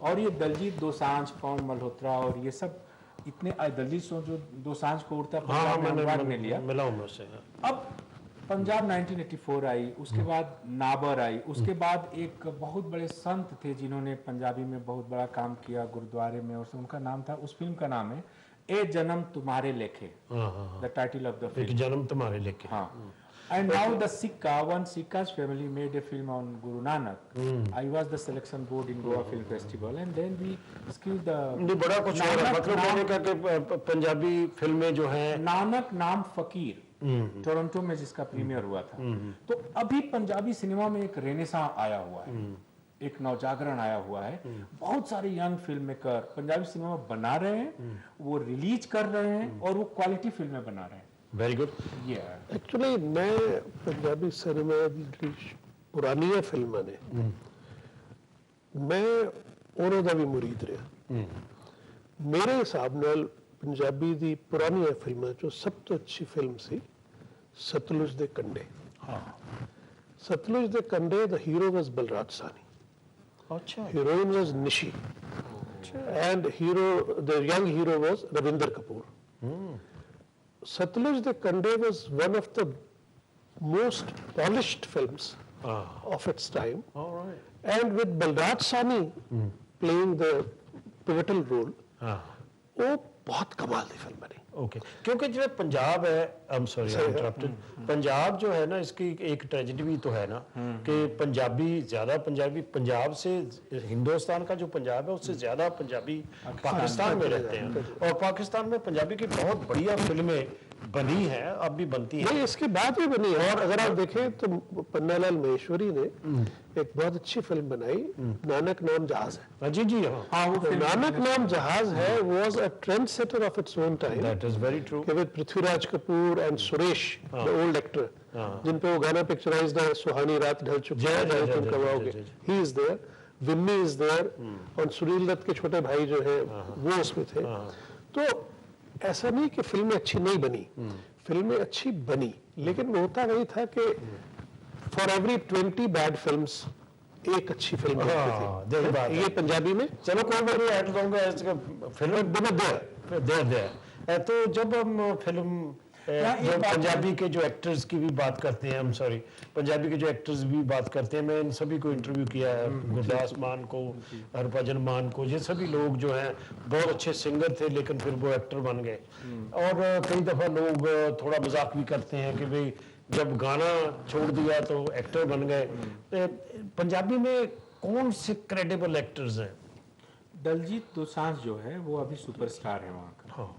और ये दलजीत दोसांझ पवन मल्होत्रा और ये सब इतने दलजीत जो दोसांझ को उड़ता अनुराग ने लिया मिला हूं मैं उससे। अब पंजाब 1984 आई उसके बाद नाबर आई उसके बाद एक बहुत बड़े संत थे जिन्होंने पंजाबी में बहुत बड़ा काम किया गुरुद्वारे में और उनका नाम था उस फिल्म का नाम है ए जन्म तुम्हारे लेखे the title of the film एक जन्म तुम्हारे लेखे हाँ and now the Sikka one Sikka's family made a film on Guru Nanak I was the selection board in Goa Film Festival and then we skilled the नहीं बड़ा कुछ और है मतलब कहने का कि पंजाबी फिल्में जो हैं नानक नाम फकीर टोरंटो में जिसका प्रीमियर हुआ था तो अभी पंजाबी सिनेमा में एक रेनेसां आया हुआ है एक नवजागरण आया हुआ है बहुत सारे young film maker Punjabi cinema बना रहे हैं वो रिलीज कर रहे हैं और वो क्वालिटी फिल्में बना रहे हैं। वेरी गुड एक्चुअली मैं पंजाबी सिनेमा दी पुरानियां फिल्मां ने मैं ਉਹਨਾਂ ਦਾ ਵੀ ਮੁਰੀਦ ਰਿਹਾ ਮੇਰੇ ਹਿਸਾਬ ਨਾਲ ਪੰਜਾਬੀ ਦੀ ਪੁਰਾਣੀਆਂ ਫਿਲਮਾਂ ਚੋਂ ਸਭ ਤੋਂ ਅੱਛੀ ਫਿਲਮ ਸੀ ਸਤਲੁਜ ਦੇ ਕੰਢੇ। ਸਤਲੁਜ ਦੇ ਕੰਢੇ ਦਾ ਹੀਰੋ ਵਾਸ ਬਲਰਾਜ ਸਾਨੀ अच्छा heroine was Nishi and hero the young hero was Ravinder Kapoor. Satluj the Kande was one of the most polished films of its time. all right And with Balraj Sahni playing the pivotal role, वो बहुत कमाल की फिल्म बनी। ओके क्योंकि जो पंजाब है I am sorry I interrupted Punjab जो है ना इसकी एक ट्रेजेडी भी तो है ना कि पंजाबी ज्यादा पंजाबी पंजाब से हिंदुस्तान का जो पंजाब है उससे ज्यादा पंजाबी पाकिस्तान में रहते हैं और पाकिस्तान में पंजाबी की बहुत बढ़िया फिल्में बनी है अब भी बनती है नहीं इसके बाद भी बनी है और अगर आप देखें तो पन्नालाल महेश्वरी ने एक बहुत अच्छी फिल्म बनाई नानक नाम जहाज है। जी जी हाँ नानक नाम जहाज है was a trendsetter of its own time. That is very true. With Prithviraj Kapoor and Suresh the old actor जिन पे वो गाना पिक्चराइज्ड है सुहानी रात ढल चुकी है तुम कब आओगे he is there Vimmi is there और सुनील दत्त के छोटे भाई जो है वो उसमें थे। तो ऐसा नहीं कि फिल्में अच्छी नहीं बनी फिल्में अच्छी बनी लेकिन होता वही था कि फॉर एवरी 20 बैड फिल्म्स एक अच्छी फिल्म बनती थी। ये पंजाबी में चलो कोई बात नहीं ऐड दूंगा फिल्म दे तो जब हम फिल्म जो पंजाबी के जो एक्टर्स की भी बात करते हैं हम सॉरी पंजाबी के जो एक्टर्स भी बात करते हैं मैं इन सभी को इंटरव्यू किया है गुरदास मान को हरभजन मान को ये सभी लोग जो हैं बहुत अच्छे सिंगर थे लेकिन फिर वो एक्टर बन गए और कई दफ़ा लोग थोड़ा मजाक भी करते हैं कि भाई जब गाना छोड़ दिया तो एक्टर बन गए। पंजाबी में कौन से क्रेडिबल एक्टर्स हैं? दलजीत दोसांझ जो है वो अभी सुपरस्टार है वहाँ का।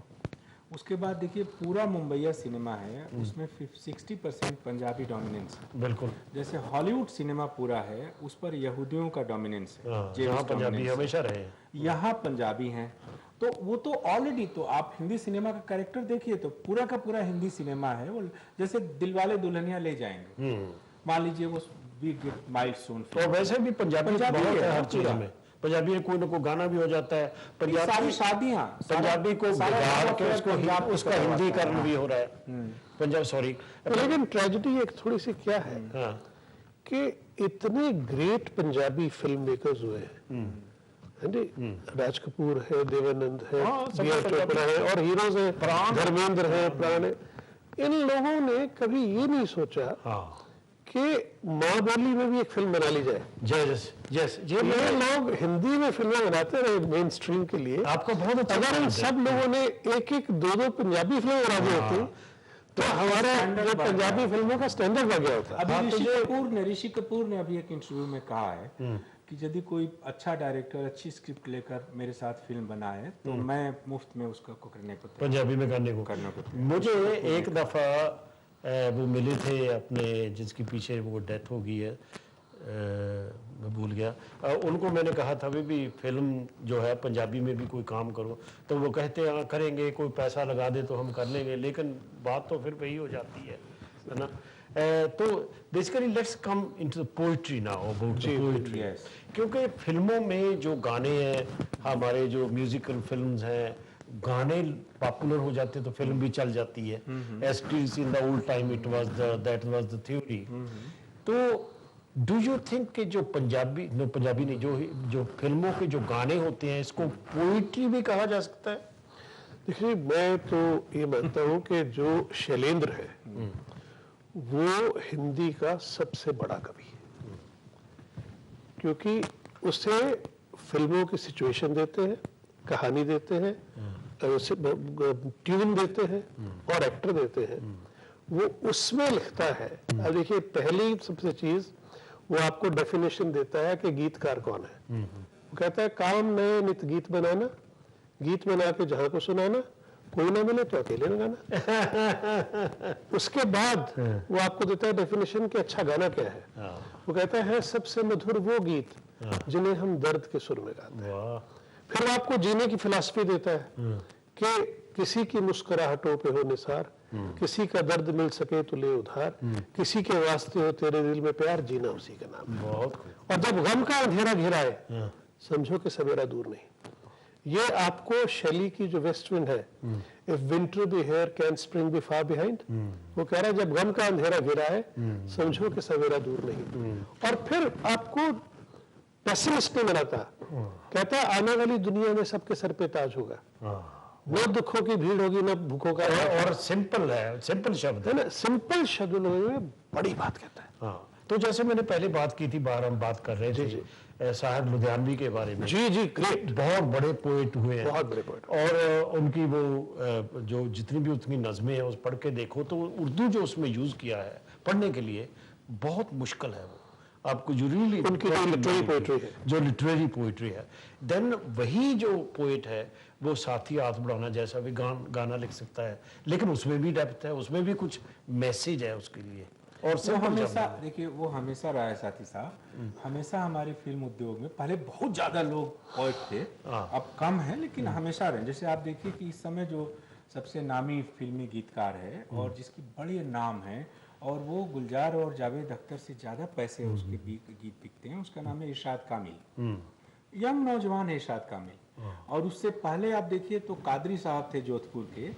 उसके बाद देखिए पूरा मुंबईया सिनेमा है उसमें 60% पंजाबी डोमिनेंस है। बिल्कुल जैसे हॉलीवुड सिनेमा पूरा है उस पर यहूदियों का डोमिनेंस है जहाँ पंजाबी हमेशा रहे यहाँ पंजाबी हैं तो वो तो ऑलरेडी तो आप हिंदी सिनेमा का कैरेक्टर देखिए तो पूरा का पूरा हिंदी सिनेमा है वो जैसे दिलवाले दुल्हनिया ले जाएंगे मान लीजिए वो बिग माइलस्टोन तो वैसे भी पंजाबी बहुत है हर चीज में पंजाबी में कोई ना कोई गाना भी हो जाता है पंजाबी शादियां पंजाबी को बिगाड़ के उसका हिंदीकरण भी हो रहा है पंजाब सॉरी लेकिन ट्रेजेडी एक थोड़ी सी क्या है कि इतने ग्रेट पंजाबी फिल्म मेकर्स हुए हैं राज कपूर है देवानंद है चोपड़ा है और हीरोज है धर्मेंद्र है प्राण है इन लोगों ने कभी ये नहीं सोचा कि माँ बोली में भी एक फिल्म बना ली जाए। यस यस, ये ये लोग हिंदी में फिल्में बनाते रहे मेन स्ट्रीम के लिए। आपका बहुत अच्छा अगर इन point है। सब लोगों ने एक एक दो दो पंजाबी फिल्में बना दी होती तो हमारा स्टैंडर्ड जो बढ़ पंजाबी गया। फिल्मों का स्टैंडर्ड बढ़ गया होता। अभी ऋषि कपूर ने अभी एक इंटरव्यू में कहा है कि यदि कोई अच्छा डायरेक्टर अच्छी स्क्रिप्ट लेकर मेरे साथ फिल्म बनाए तो मैं मुफ्त में उसका को करने को तैयार पंजाबी में करने को। मुझे एक दफ़ा वो मिले थे अपने, जिसके पीछे वो डेथ हो गई है, मैं भूल गया, उनको मैंने कहा था भी फिल्म जो है पंजाबी में भी कोई काम करो, तो वो कहते हैं हाँ करेंगे, कोई पैसा लगा दे तो हम कर लेंगे, लेकिन बात तो फिर वही हो जाती है ना। तो basically let's come into the poetry now, about the poetry, क्योंकि फिल्मों में जो गाने हैं, हमारे जो म्यूजिकल फिल्म्स हैं, गाने पॉपुलर हो जाते तो फिल्म भी चल जाती है। As it is in the old time it was that was the theory. तो डू यू थिंक कि जो पंजाबी नहीं, जो फिल्मों के जो गाने होते हैं, इसको पोइट्री भी कहा जा सकता है? देखिए, मैं तो ये मानता हूँ कि जो शैलेंद्र है वो हिंदी का सबसे बड़ा कवि है, क्योंकि उसे फिल्मों की सिचुएशन देते हैं, कहानी देते हैं, उसे ट्यून देते हैं और एक्टर देते हैं, वो उसमें लिखता है। अब देखिए, पहली सबसे चीज वो आपको डेफिनेशन देता है कि गीतकार कौन है। वो कहता है काम नए नित गीत बनाना, गीत बना के जहां को सुनाना, कोई ना मिले तो अकेले न गाना। उसके बाद वो आपको देता है डेफिनेशन कि अच्छा गाना क्या है। वो कहता है सबसे मधुर वो गीत जिन्हें हम दर्द के सुर में गाते हैं। फिर आपको जीने की फिलॉसफी देता है कि किसी की मुस्कुराहटों पे हो निसार, किसी का दर्द मिल सके तो ले उधार, किसी के वास्ते हो तेरे दिल में प्यार, जीना उसी का नाम है। और जब गम का अंधेरा घिराए समझो कि सवेरा दूर नहीं। ये आपको शैली की जो वेस्ट विंड है, if winter be here can spring be far behind, वो कह रहा है जब गम का अंधेरा घिरा है समझो कि सवेरा दूर नहीं। और फिर आपको पेसिमिस्ट नहीं बनाता, कहता है आने वाली दुनिया में सबके सर पे ताज होगा, न दुखों की भीड़ होगी न भूखों का। और सिंपल है, सिंपल शब्द है ना, सिंपल शब्द में बड़ी बात कहता है। हाँ, तो जैसे मैंने पहले बात की थी, बाहर हम बात कर रहे थे साहिब लुधियानवी के बारे में। जी जी, ग्रेट, बहुत बड़े पोएट हुए हैं, बहुत बड़े पोएट। और उनकी वो जो जितनी भी उसकी नज़में हैं उस पढ़ के देखो तो उर्दू जो उसमें यूज़ किया है पढ़ने के लिए बहुत मुश्किल है। वो आपको जो रियली उनकी जो लिटरेरी पोएट्री है, जो लिटरेरी पोएट्री है, देन वही जो पोएट है वो साथी हाथ बढ़ाना जैसा भी गाना लिख सकता है, लेकिन उसमें भी डेप्थ है, उसमें भी कुछ मैसेज है उसके लिए। और वो हमेशा देखिए, वो हमेशा रहा है साथी साहब, हमेशा हमारे फिल्म उद्योग में पहले बहुत ज्यादा लोग पोएट थे, अब कम है, लेकिन हमेशा रहे। जैसे आप देखिए कि इस समय जो सबसे नामी फिल्मी गीतकार है और जिसकी बड़े नाम है, और वो गुलजार और जावेद अख्तर से ज्यादा पैसे उसके गीत बिकते हैं, उसका नाम है इरशाद कामिल, यंग नौजवान है इरशाद कामिल। और उससे पहले आप देखिए तो कादरी साहब थे जोधपुर के,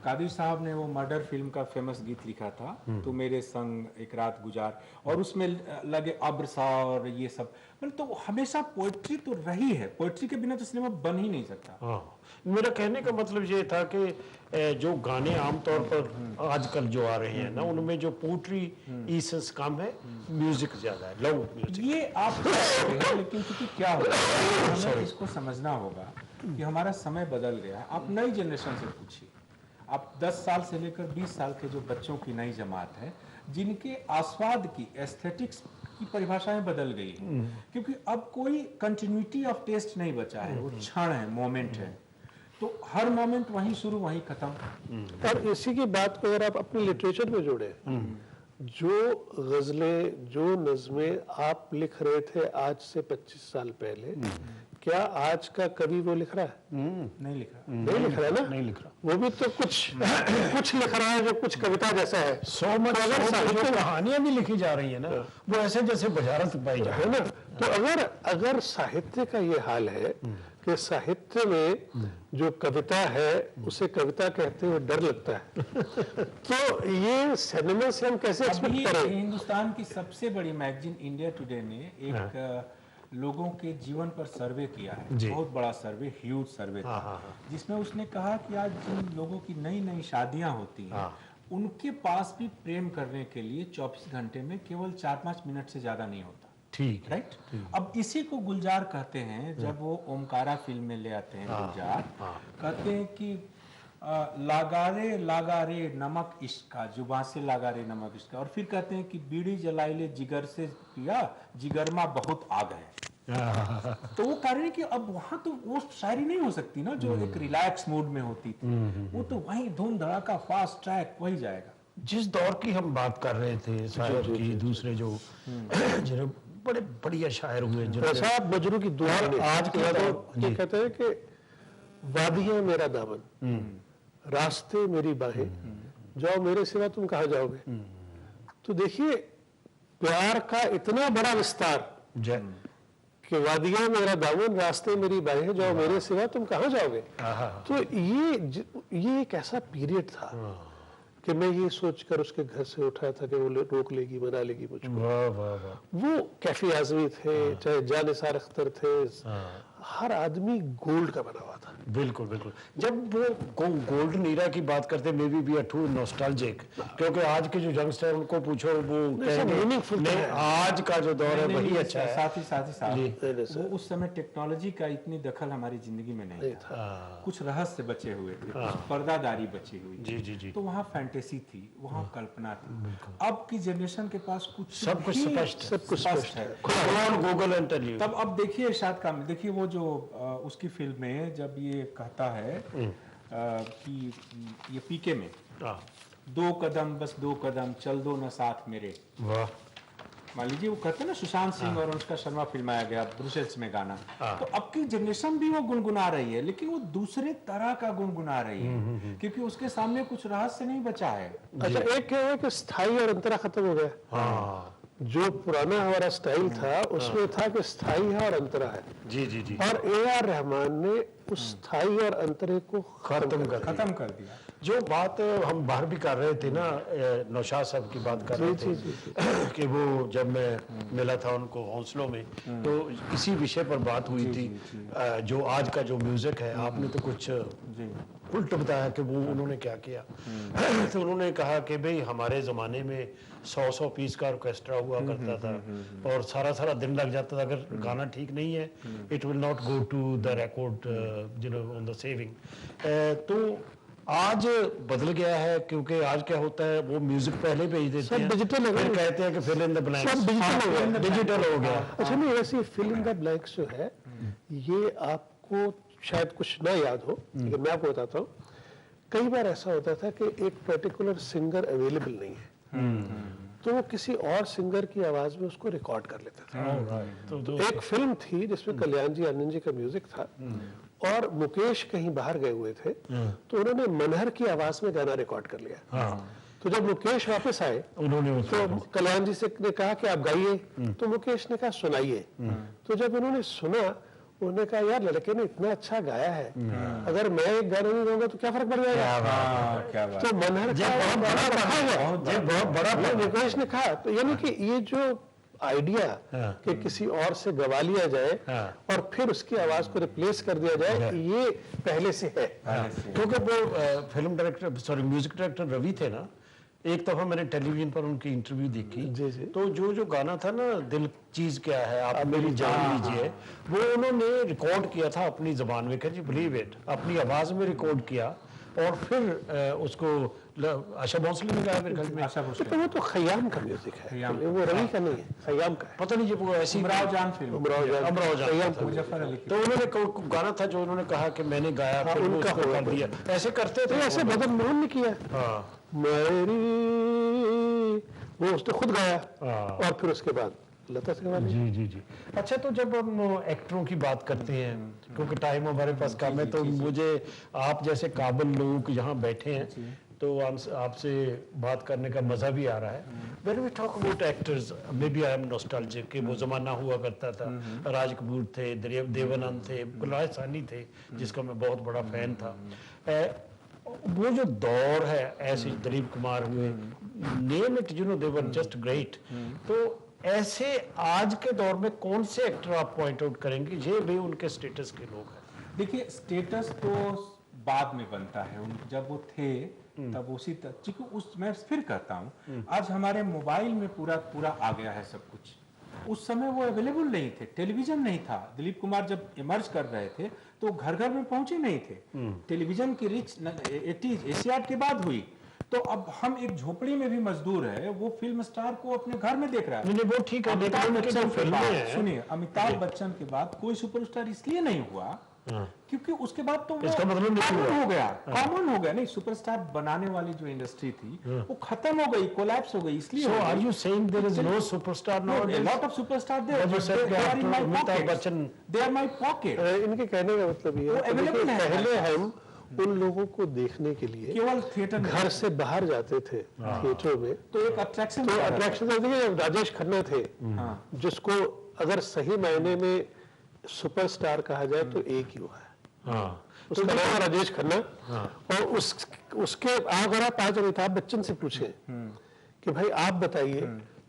कादरी साहब ने वो मर्डर फिल्म का फेमस गीत लिखा था, तो मेरे संग एक रात गुजार, और उसमें लगे अब्र सा और ये सब, मतलब तो हमेशा पोएट्री तो रही है, पोएट्री के बिना तो सिनेमा बन ही नहीं सकता। हाँ, मेरा कहने का मतलब ये था कि जो गाने आमतौर पर आजकल जो आ रहे हैं ना, उनमें जो पोएट्री ईसेंस कम है, म्यूजिक ज्यादा है, लव म्यूजिक। ये आप कह रहे हैं, लेकिन क्योंकि क्या होगा, हमें इसको समझना होगा कि हमारा समय बदल गया है। आप नई जनरेशन से पूछिए, आप 10 साल से लेकर 20 साल के जो बच्चों की नई जमात है, जिनके आस्वाद की एस्थेटिक्स की परिभाषाएं बदल गई हैं, क्योंकि अब कोई कंटिन्यूटी ऑफ टेस्ट नहीं बचा है, वो क्षण है, मोमेंट है, तो हर मोमेंट वहीं शुरू वहीं खत्म। और इसी की बात को अगर आप अपने लिटरेचर में जोड़े, जो गजलें, जो नज़में आप लिख रहे थे आज से 25 साल पहले, क्या आज का कवि वो लिख रहा है? नहीं लिख रहा, नहीं लिख रहा है ना, नहीं लिख रहा। वो भी तो कुछ लिख रहा है जो कुछ कविता जैसा है। जो कहानियां भी लिखी जा रही है ना, वो ऐसे जैसे बजारत पाई जा है ना। तो अगर साहित्य का ये हाल है कि साहित्य में जो कविता है उसे कविता कहते हुए डर लगता है, तो ये सिनेमा से हम कैसे एक्सपेक्ट करें? हिंदुस्तान की सबसे बड़ी मैगजीन इंडिया टुडे ने एक लोगों के जीवन पर सर्वे किया है, बहुत बड़ा सर्वे, ह्यूज सर्वे था, जिसमें उसने कहा कि आज जिन लोगों की नई नई शादियां होती हैं, उनके पास भी प्रेम करने के लिए 24 घंटे में केवल 4-5 मिनट से ज्यादा नहीं होता। ठीक है। राइट। अब इसी को गुलजार कहते हैं। जब वो ओमकारा फिल्म में ले आते हैं गुलजार, कहते हैं कि लागारे लागारे नमक इश्क का, जुबां से लागारे नमक इश्क का, और फिर कहते हैं कि बीड़ी जलाई ले जिगर से पिया, जिगर में बहुत आग है। तो वो कह रहे हैं कि अब वहां तो वो शायरी नहीं हो सकती ना जो एक रिलैक्स मूड में होती थी, वो तो वहीं धूम धड़ाका फास्ट ट्रैक वही जाएगा। जिस दौर की हम बात कर रहे थे शायर की, दूसरे जो जिन्हें बड़े बढ़िया शायर हुए, प्रसाद मजरू की दुआ और आज के ये कहते हैं कि वादियां मेरा दामन, रास्ते मेरी बाहें, जाओ मेरे सिवा तुम कहाँ जाओगे। तो देखिए प्यार का इतना बड़ा विस्तार कि वादियां मेरा दामन, रास्ते मेरी बाहें, जाओ मेरे सिवा तुम कहाँ जाओगे। तो ये एक ऐसा पीरियड था कि मैं ये सोचकर उसके घर से उठा था कि वो रोक लेगी, मना लेगी मुझको। वाह वाह वाह। वो कैफी आजमी थे, चाहे जानिसार अख्तर थे, हर आदमी गोल्ड का बना हुआ था। बिल्कुल बिल्कुल। जब वो गोल्डन ईरा की बात करते may be a true nostalgic, क्योंकि आज के जो यंगस्टर हैं उनको पूछो वो मीनिंगफुल नहीं, आज का जो दौर है वही अच्छा है। साथ ही वो उस समय टेक्नोलॉजी का इतनी दखल हमारी जिंदगी में नहीं था। कुछ रहस्य बचे हुए थे, कुछ पर्दादारी बची हुई थी। जी। तो वहाँ फैंटेसी थी, वहाँ कल्पना थी। अब की जनरेशन के पास कुछ सब कुछ स्पष्ट है। Google and tell you. तब अब देखिए इरशाद कामिल, देखिए वो जो उसकी फिल्म में जब ये कहता है कि ये पीके में 2 कदम बस 2 कदम चल दो न साथ मेरे। वाह। मान लीजिए वो कहते हैं ना सुशांत सिंह और अनुष्का शर्मा फिल्माया गया ब्रुसेल्स में गाना, तो अब की जनरेशन भी वो गुनगुना रही है, लेकिन वो दूसरे तरह का गुनगुना रही है क्योंकि उसके सामने कुछ रहस्य नहीं बचा है। अच्छा, एक क्या है कि स्थाई और अंतरा खत्म हो गया। जो पुराना हमारा स्टाइल था उसमें था कि स्थाई है और अंतरा है। जी। और ए.आर. रहमान ने उस स्थाई और अंतरे को खत्म कर दिया। जो बात हम बाहर भी कर रहे थे ना, नौशाद साहब की बात कर रहे थे कि वो जब मैं मिला था उनको हौसलों में, तो इसी विषय पर बात हुई थी। जो आज का जो म्यूजिक है, आपने तो कुछ उल्ट बताया कि वो उन्होंने क्या किया। तो उन्होंने कहा कि भाई हमारे ज़माने में 100 पीस का ऑर्केस्ट्रा हुआ करता था और सारा दिन लग जाता था। अगर गाना ठीक नहीं है, it will not go to the record on the saving. तो आज बदल गया है, क्योंकि आज क्या होता है, वो म्यूजिक पहले भेज देते हैं, डिजिटल फिर कहते हैं कि फिल इन द ब्लैंक्स, सब डिजिटल हो गया। अच्छा, नहीं वैसे फिल इन द ब्लैंक्स जो है ये आपको शायद कुछ ना याद हो, लेकिन मैं आपको बताता हूँ। कई बार ऐसा होता था कि एक पर्टिकुलर सिंगर अवेलेबल नहीं है, तो वो किसी और सिंगर की आवाज में उसको रिकॉर्ड कर लेते थे। तो एक फिल्म थी जिसमें कल्याण जी आनंद जी का म्यूजिक था और मुकेश कहीं बाहर गए हुए थे, तो उन्होंने मनहर की आवाज में गाना रिकॉर्ड कर लिया। तो जब मुकेश वापस आए उन्होंने तो कल्याण जी से ने कहा कि आप गाइए, तो मुकेश ने कहा सुनाइए। तो जब उन्होंने सुना, उन्होंने कहा यार लड़के ने इतना अच्छा गाया है, अगर मैं एक गाना नहीं गाऊंगा तो क्या फर्क पड़ जाएगा। क्या बात। तो मनहर का बहुत बड़ा मुकेश ने कहा। तो यानी कि ये जो आइडिया कि किसी और से गवा लिया जाए और फिर उसकी आवाज को रिप्लेस कर दिया जाए, ये पहले से है। क्योंकि वो film director music director Ravi थे ना, एक दफा मैंने टेलीविजन पर उनकी इंटरव्यू देखी। तो जो गाना था ना, दिल चीज क्या है आप मेरी जान लीजिए, वो उन्होंने रिकॉर्ड किया था अपनी जबान में, कैन यू बिलीव इट, अपनी आवाज में रिकॉर्ड किया और फिर उसको आशा भोसले ने गाया मेरे ख्याल में। तो वो तो खयाम का म्यूजिक है, वो रवि का नहीं है, खयाम का है। पता नहीं, वो ऐसी अमराव जान फिल्म, अमराव जान मुजफ्फर अली। तो उन्होंने गाना था जो उन्होंने कहा कि मैंने गाया, फिर उनका कर दिया। ऐसे करते थे, ऐसे मदन मोहन ने किया। मेरी वो उसने खुद गाया और फिर उसके बाद लता सिंह। जी। अच्छा, तो जब हम एक्टरों की बात करते हैं, क्योंकि टाइम हमारे पास कम है, तो मुझे आप जैसे काबिल लोग यहाँ बैठे हैं तो आपसे बात करने का मजा भी आ रहा है। When we talk about actors, maybe I am nostalgic कि वो जमाना हुआ करता था, राज कपूर थे, देवानंद थे, कुलराज सानी थे जिसका मैं बहुत बड़ा फैन था। वो जो दौर है, ऐसे दिलीप कुमार हुए, name it, you know, they were just great. तो ऐसे आज के दौर में कौन से एक्टर आप पॉइंट आउट करेंगे ये भी उनके स्टेटस के लोग हैं? देखिए, स्टेटस तो बाद में बनता है। जब वो थे तब उसी क्योंकि उस मैं फिर कहता हूँ आज हमारे मोबाइल में पूरा आ गया है सब कुछ। उस समय वो अवेलेबल नहीं थे, टेलीविजन नहीं था। दिलीप कुमार जब इमर्ज कर रहे थे तो घर घर में पहुंचे नहीं थे। टेलीविजन की रीच 80s एशियाड के बाद हुई। तो अब हम एक झोपड़ी में भी मजदूर है, वो फिल्म स्टार को अपने घर में देख रहा है। नहीं, वो ठीक है, अमिताभ लेकिन उनकी जो बच्चन के फिल्में बाद, हैं, सुनिए, अमिताभ बच्चन के बाद कोई सुपरस्टार इसलिए नहीं हुआ क्योंकि उसके बाद तो इसका मतलब नहीं कॉमन हुआ। हो गया, कॉमन हो गया। नहीं, सुपरस्टार बनाने वाली जो इंडस्ट्री थी वो खत्म हो गई, कोलैप्स हो गई। इसलिए So are you saying there is no superstar a nowadays? lot of superstar there, But you but said they are in my Amitabh pocket. Bachchan. They are my pocket. इनके कहने का मतलब ये वो है कि available देखिए, है पहले हमारे हम उन लोगों को देखने के लिए केवल थिएटर में घर से बाहर जाते थे थिएटर में। तो एक अट्रैक्शन तो अट्रैक्शन देखिए, राजेश खन्ना थे जिसको अगर सही मायने में सुपरस्टार कहा जाए तो एक ही हुआ है, हाँ, उसका नाम है राजेश खन्ना। और उसके अगर आप आज अमिताभ बच्चन से पूछें कि भाई आप बताइए,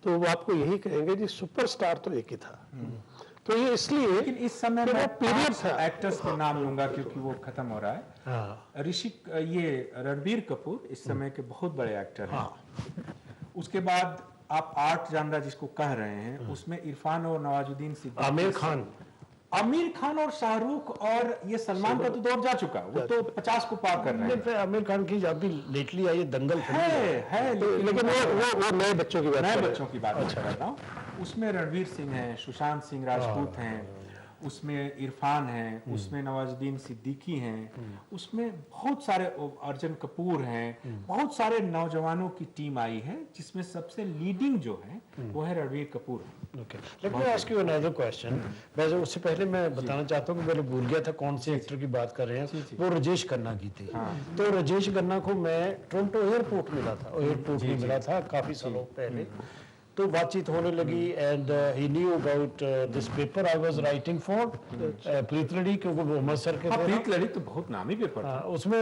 तो वो आपको यही कहेंगे जी सुपरस्टार तो एक ही था। तो ये इसलिए लेकिन इस समय कि मैं वो पीरियड था। एक्टर्स के नाम लूंगा क्योंकि वो खत्म हो रहा है। हाँ, ये रणबीर कपूर इस समय के बहुत बड़े एक्टर हैं। उसके बाद आप आर्ट जानरा जिसको कह रहे हैं, उसमें इरफान और नवाजुद्दीन सिद्दीकी, आमिर खान और शाहरुख और ये सलमान का तो दौर जा चुका, वो तो 50 को पार कर रहे हैं। फिर आमिर खान की अभी लेटली आई है दंगल फिल्म है लेकिन वो नए बच्चों की बात नए कर रहे हैं। बच्चों की बात कर रहा हूँ। उसमें रणवीर सिंह हैं, सुशांत सिंह राजपूत हैं, उसमें इरफान हैं, उसमें नवाजुद्दीन सिद्दीकी हैं, उसमें बहुत सारे अर्जुन कपूर हैं, बहुत सारे नौजवानों की टीम आई है जिसमें सबसे लीडिंग जो है वो है Ranveer Kapoor. Okay, let me ask you another question. वैसे उससे पहले मैं बताना चाहता हूँ कि मैंने भूल गया था कौन से एक्टर की बात कर रहे हैं, वो राजेश खन्ना की थी। तो राजेश खन्ना को मैं टोरंटो एयरपोर्ट मिला था, एयरपोर्ट में मिला था काफी सालों पहले। तो बातचीत होने लगी and he knew about this paper I was writing for Preet Lari, क्योंकि वो मोहम्मद सर के थे। प्रीत लड़ी तो बहुत नामी पेपर था। उसमें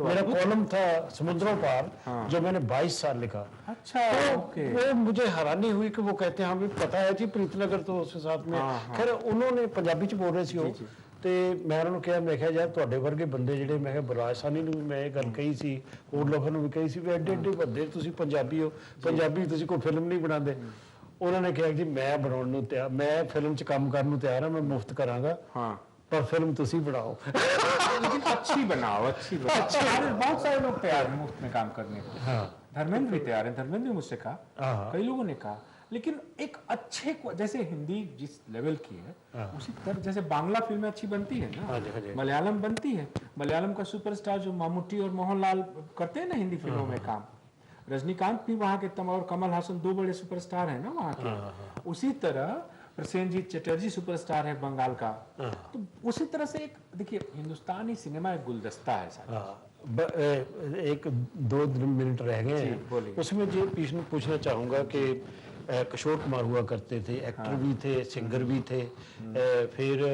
मेरा कॉलम था समुद्रों पार, जो मैंने 22 साल लिखा। अच्छा, तो वो मुझे हैरानी हुई कि वो कहते हैं हमें पता है जी प्रीतनगर तो उसके साथ में। खैर उन्होंने पंजाबी च बोल रहे सी हो ਤੇ ਮੈਂ ਉਹਨਾਂ ਨੂੰ ਕਿਹਾ, ਮੈਂ ਕਿਹਾ ਯਾਰ ਤੁਹਾਡੇ ਵਰਗੇ ਬੰਦੇ ਜਿਹੜੇ, ਮੈਂ ਕਿਹਾ ਬਰਾਜ ਸਾਨੀ ਨੂੰ ਮੈਂ ਇਹ ਗੱਲ ਕਹੀ ਸੀ, ਹੋਰ ਲੋਕਾਂ ਨੂੰ ਵੀ ਕਹੀ ਸੀ ਵੀ ਐਡੇ ਐਡੇ ਵੱਡੇ ਤੁਸੀਂ ਪੰਜਾਬੀ ਹੋ, ਪੰਜਾਬੀ ਤੁਸੀਂ ਕੋਈ ਫਿਲਮ ਨਹੀਂ ਬਣਾਉਂਦੇ। ਉਹਨਾਂ ਨੇ ਕਿਹਾ ਜੀ ਮੈਂ ਬਣਾਉਣ ਨੂੰ ਤਿਆਰ, ਮੈਂ ਫਿਲਮ 'ਚ ਕੰਮ ਕਰਨ ਨੂੰ ਤਿਆਰ ਹਾਂ, ਮੈਂ ਮੁਫਤ ਕਰਾਂਗਾ, पर फिल्म तुसी बनाओ। लेकिन अच्छी बनाओ, अच्छी बनाओ। बहुत सारे लोग तैयार हैं मुफ्त में काम करने को। धर्मेंद्र भी तैयार है, धर्मेंद्र ने मुझसे कहा, कई लोगों ने कहा, लेकिन एक अच्छे को, जैसे हिंदी जिस लेवल की है उसी तरह जैसे बांग्ला फिल्में अच्छी बनती है ना, मलयालम बनती है। मलयालम का सुपरस्टार जो मामूटी और मोहनलाल करते हैं ना हिंदी फिल्मों में काम, रजनीकांत भी वहाँ के और कमल हासन दो बड़े सुपरस्टार हैं ना वहाँ के। उसी तरह प्रसेनजीत चटर्जी सुपरस्टार है बंगाल का। तो उसी तरह से एक देखिए हिंदुस्तानी सिनेमा एक गुलदस्ता है साहब। एक दो मिनट रह गए हैं, उसमें जो पूछना चाहूँगा कि किशोर कुमार हुआ करते थे, एक्टर भी थे, सिंगर भी थे, फिर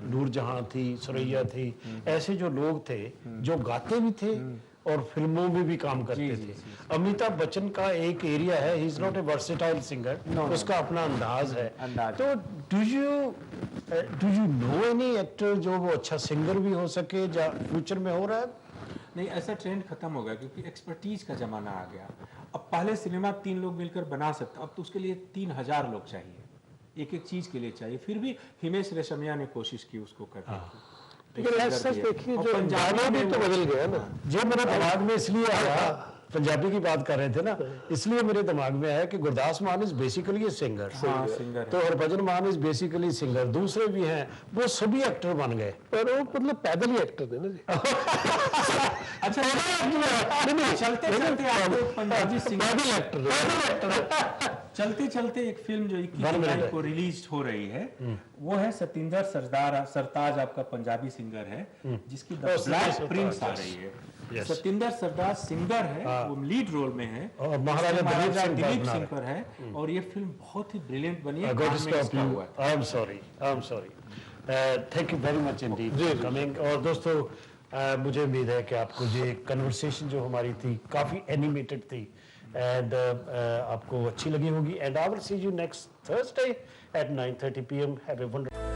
नूरजहां थी, सुरैया थी, ऐसे जो लोग थे जो गाते भी थे और फिल्मों में भी काम करते थे। अमिताभ बच्चन का एक एरिया है, he is not a versatile singer, उसका अपना अंदाज है। तो do you know any actor जो वो अच्छा सिंगर भी हो सके, या फ्यूचर में हो रहा है? नहीं, ऐसा ट्रेंड खत्म हो गया क्योंकि एक्सपर्टीज का जमाना आ गया। अब पहले सिनेमा 3 लोग मिलकर बना सकते, अब तो उसके लिए 3000 लोग चाहिए, एक एक चीज के लिए चाहिए। फिर भी हिमेश रेशमिया ने कोशिश की उसको करने की। लेकिन सच देखिए जो पंजाबी भी तो बदल गया ना, जो मेरे दिमाग में इसलिए आया, पंजाबी की बात कर रहे थे ना, इसलिए मेरे दिमाग में आया कि गुरदास मान इज बेसिकली ए सिंगर, तो हरभजन मान इज बेसिकली सिंगर, दूसरे भी हैं, वो सभी एक्टर बन गए, पर वो मतलब पैदल ही एक्टर थे ना जी। अच्छा, चलते चलते आपको पंजाबी सिंगर एक्टर चलते चलते एक फिल्म जो 21 जुलाई को रिलीज हो रही है वो है सतिंदर सरताज, आपका पंजाबी सिंगर है जिसकी द ब्लैक प्रिंस आ रही है। सतिंदर सरताज सिंगर है, वो लीड रोल में है और महाराजा दिलीप सिंह पर है, और ये फिल्म बहुत ही ब्रिलियंट बनी है। I am sorry, thank you very much Indeed coming. और दोस्तों मुझे उम्मीद है कि आपको ये कन्वर्सेशन जो हमारी थी काफ़ी एनिमेटेड थी एंड आपको अच्छी लगी होगी, and I will see you next Thursday at 9:30 PM। Have a wonderful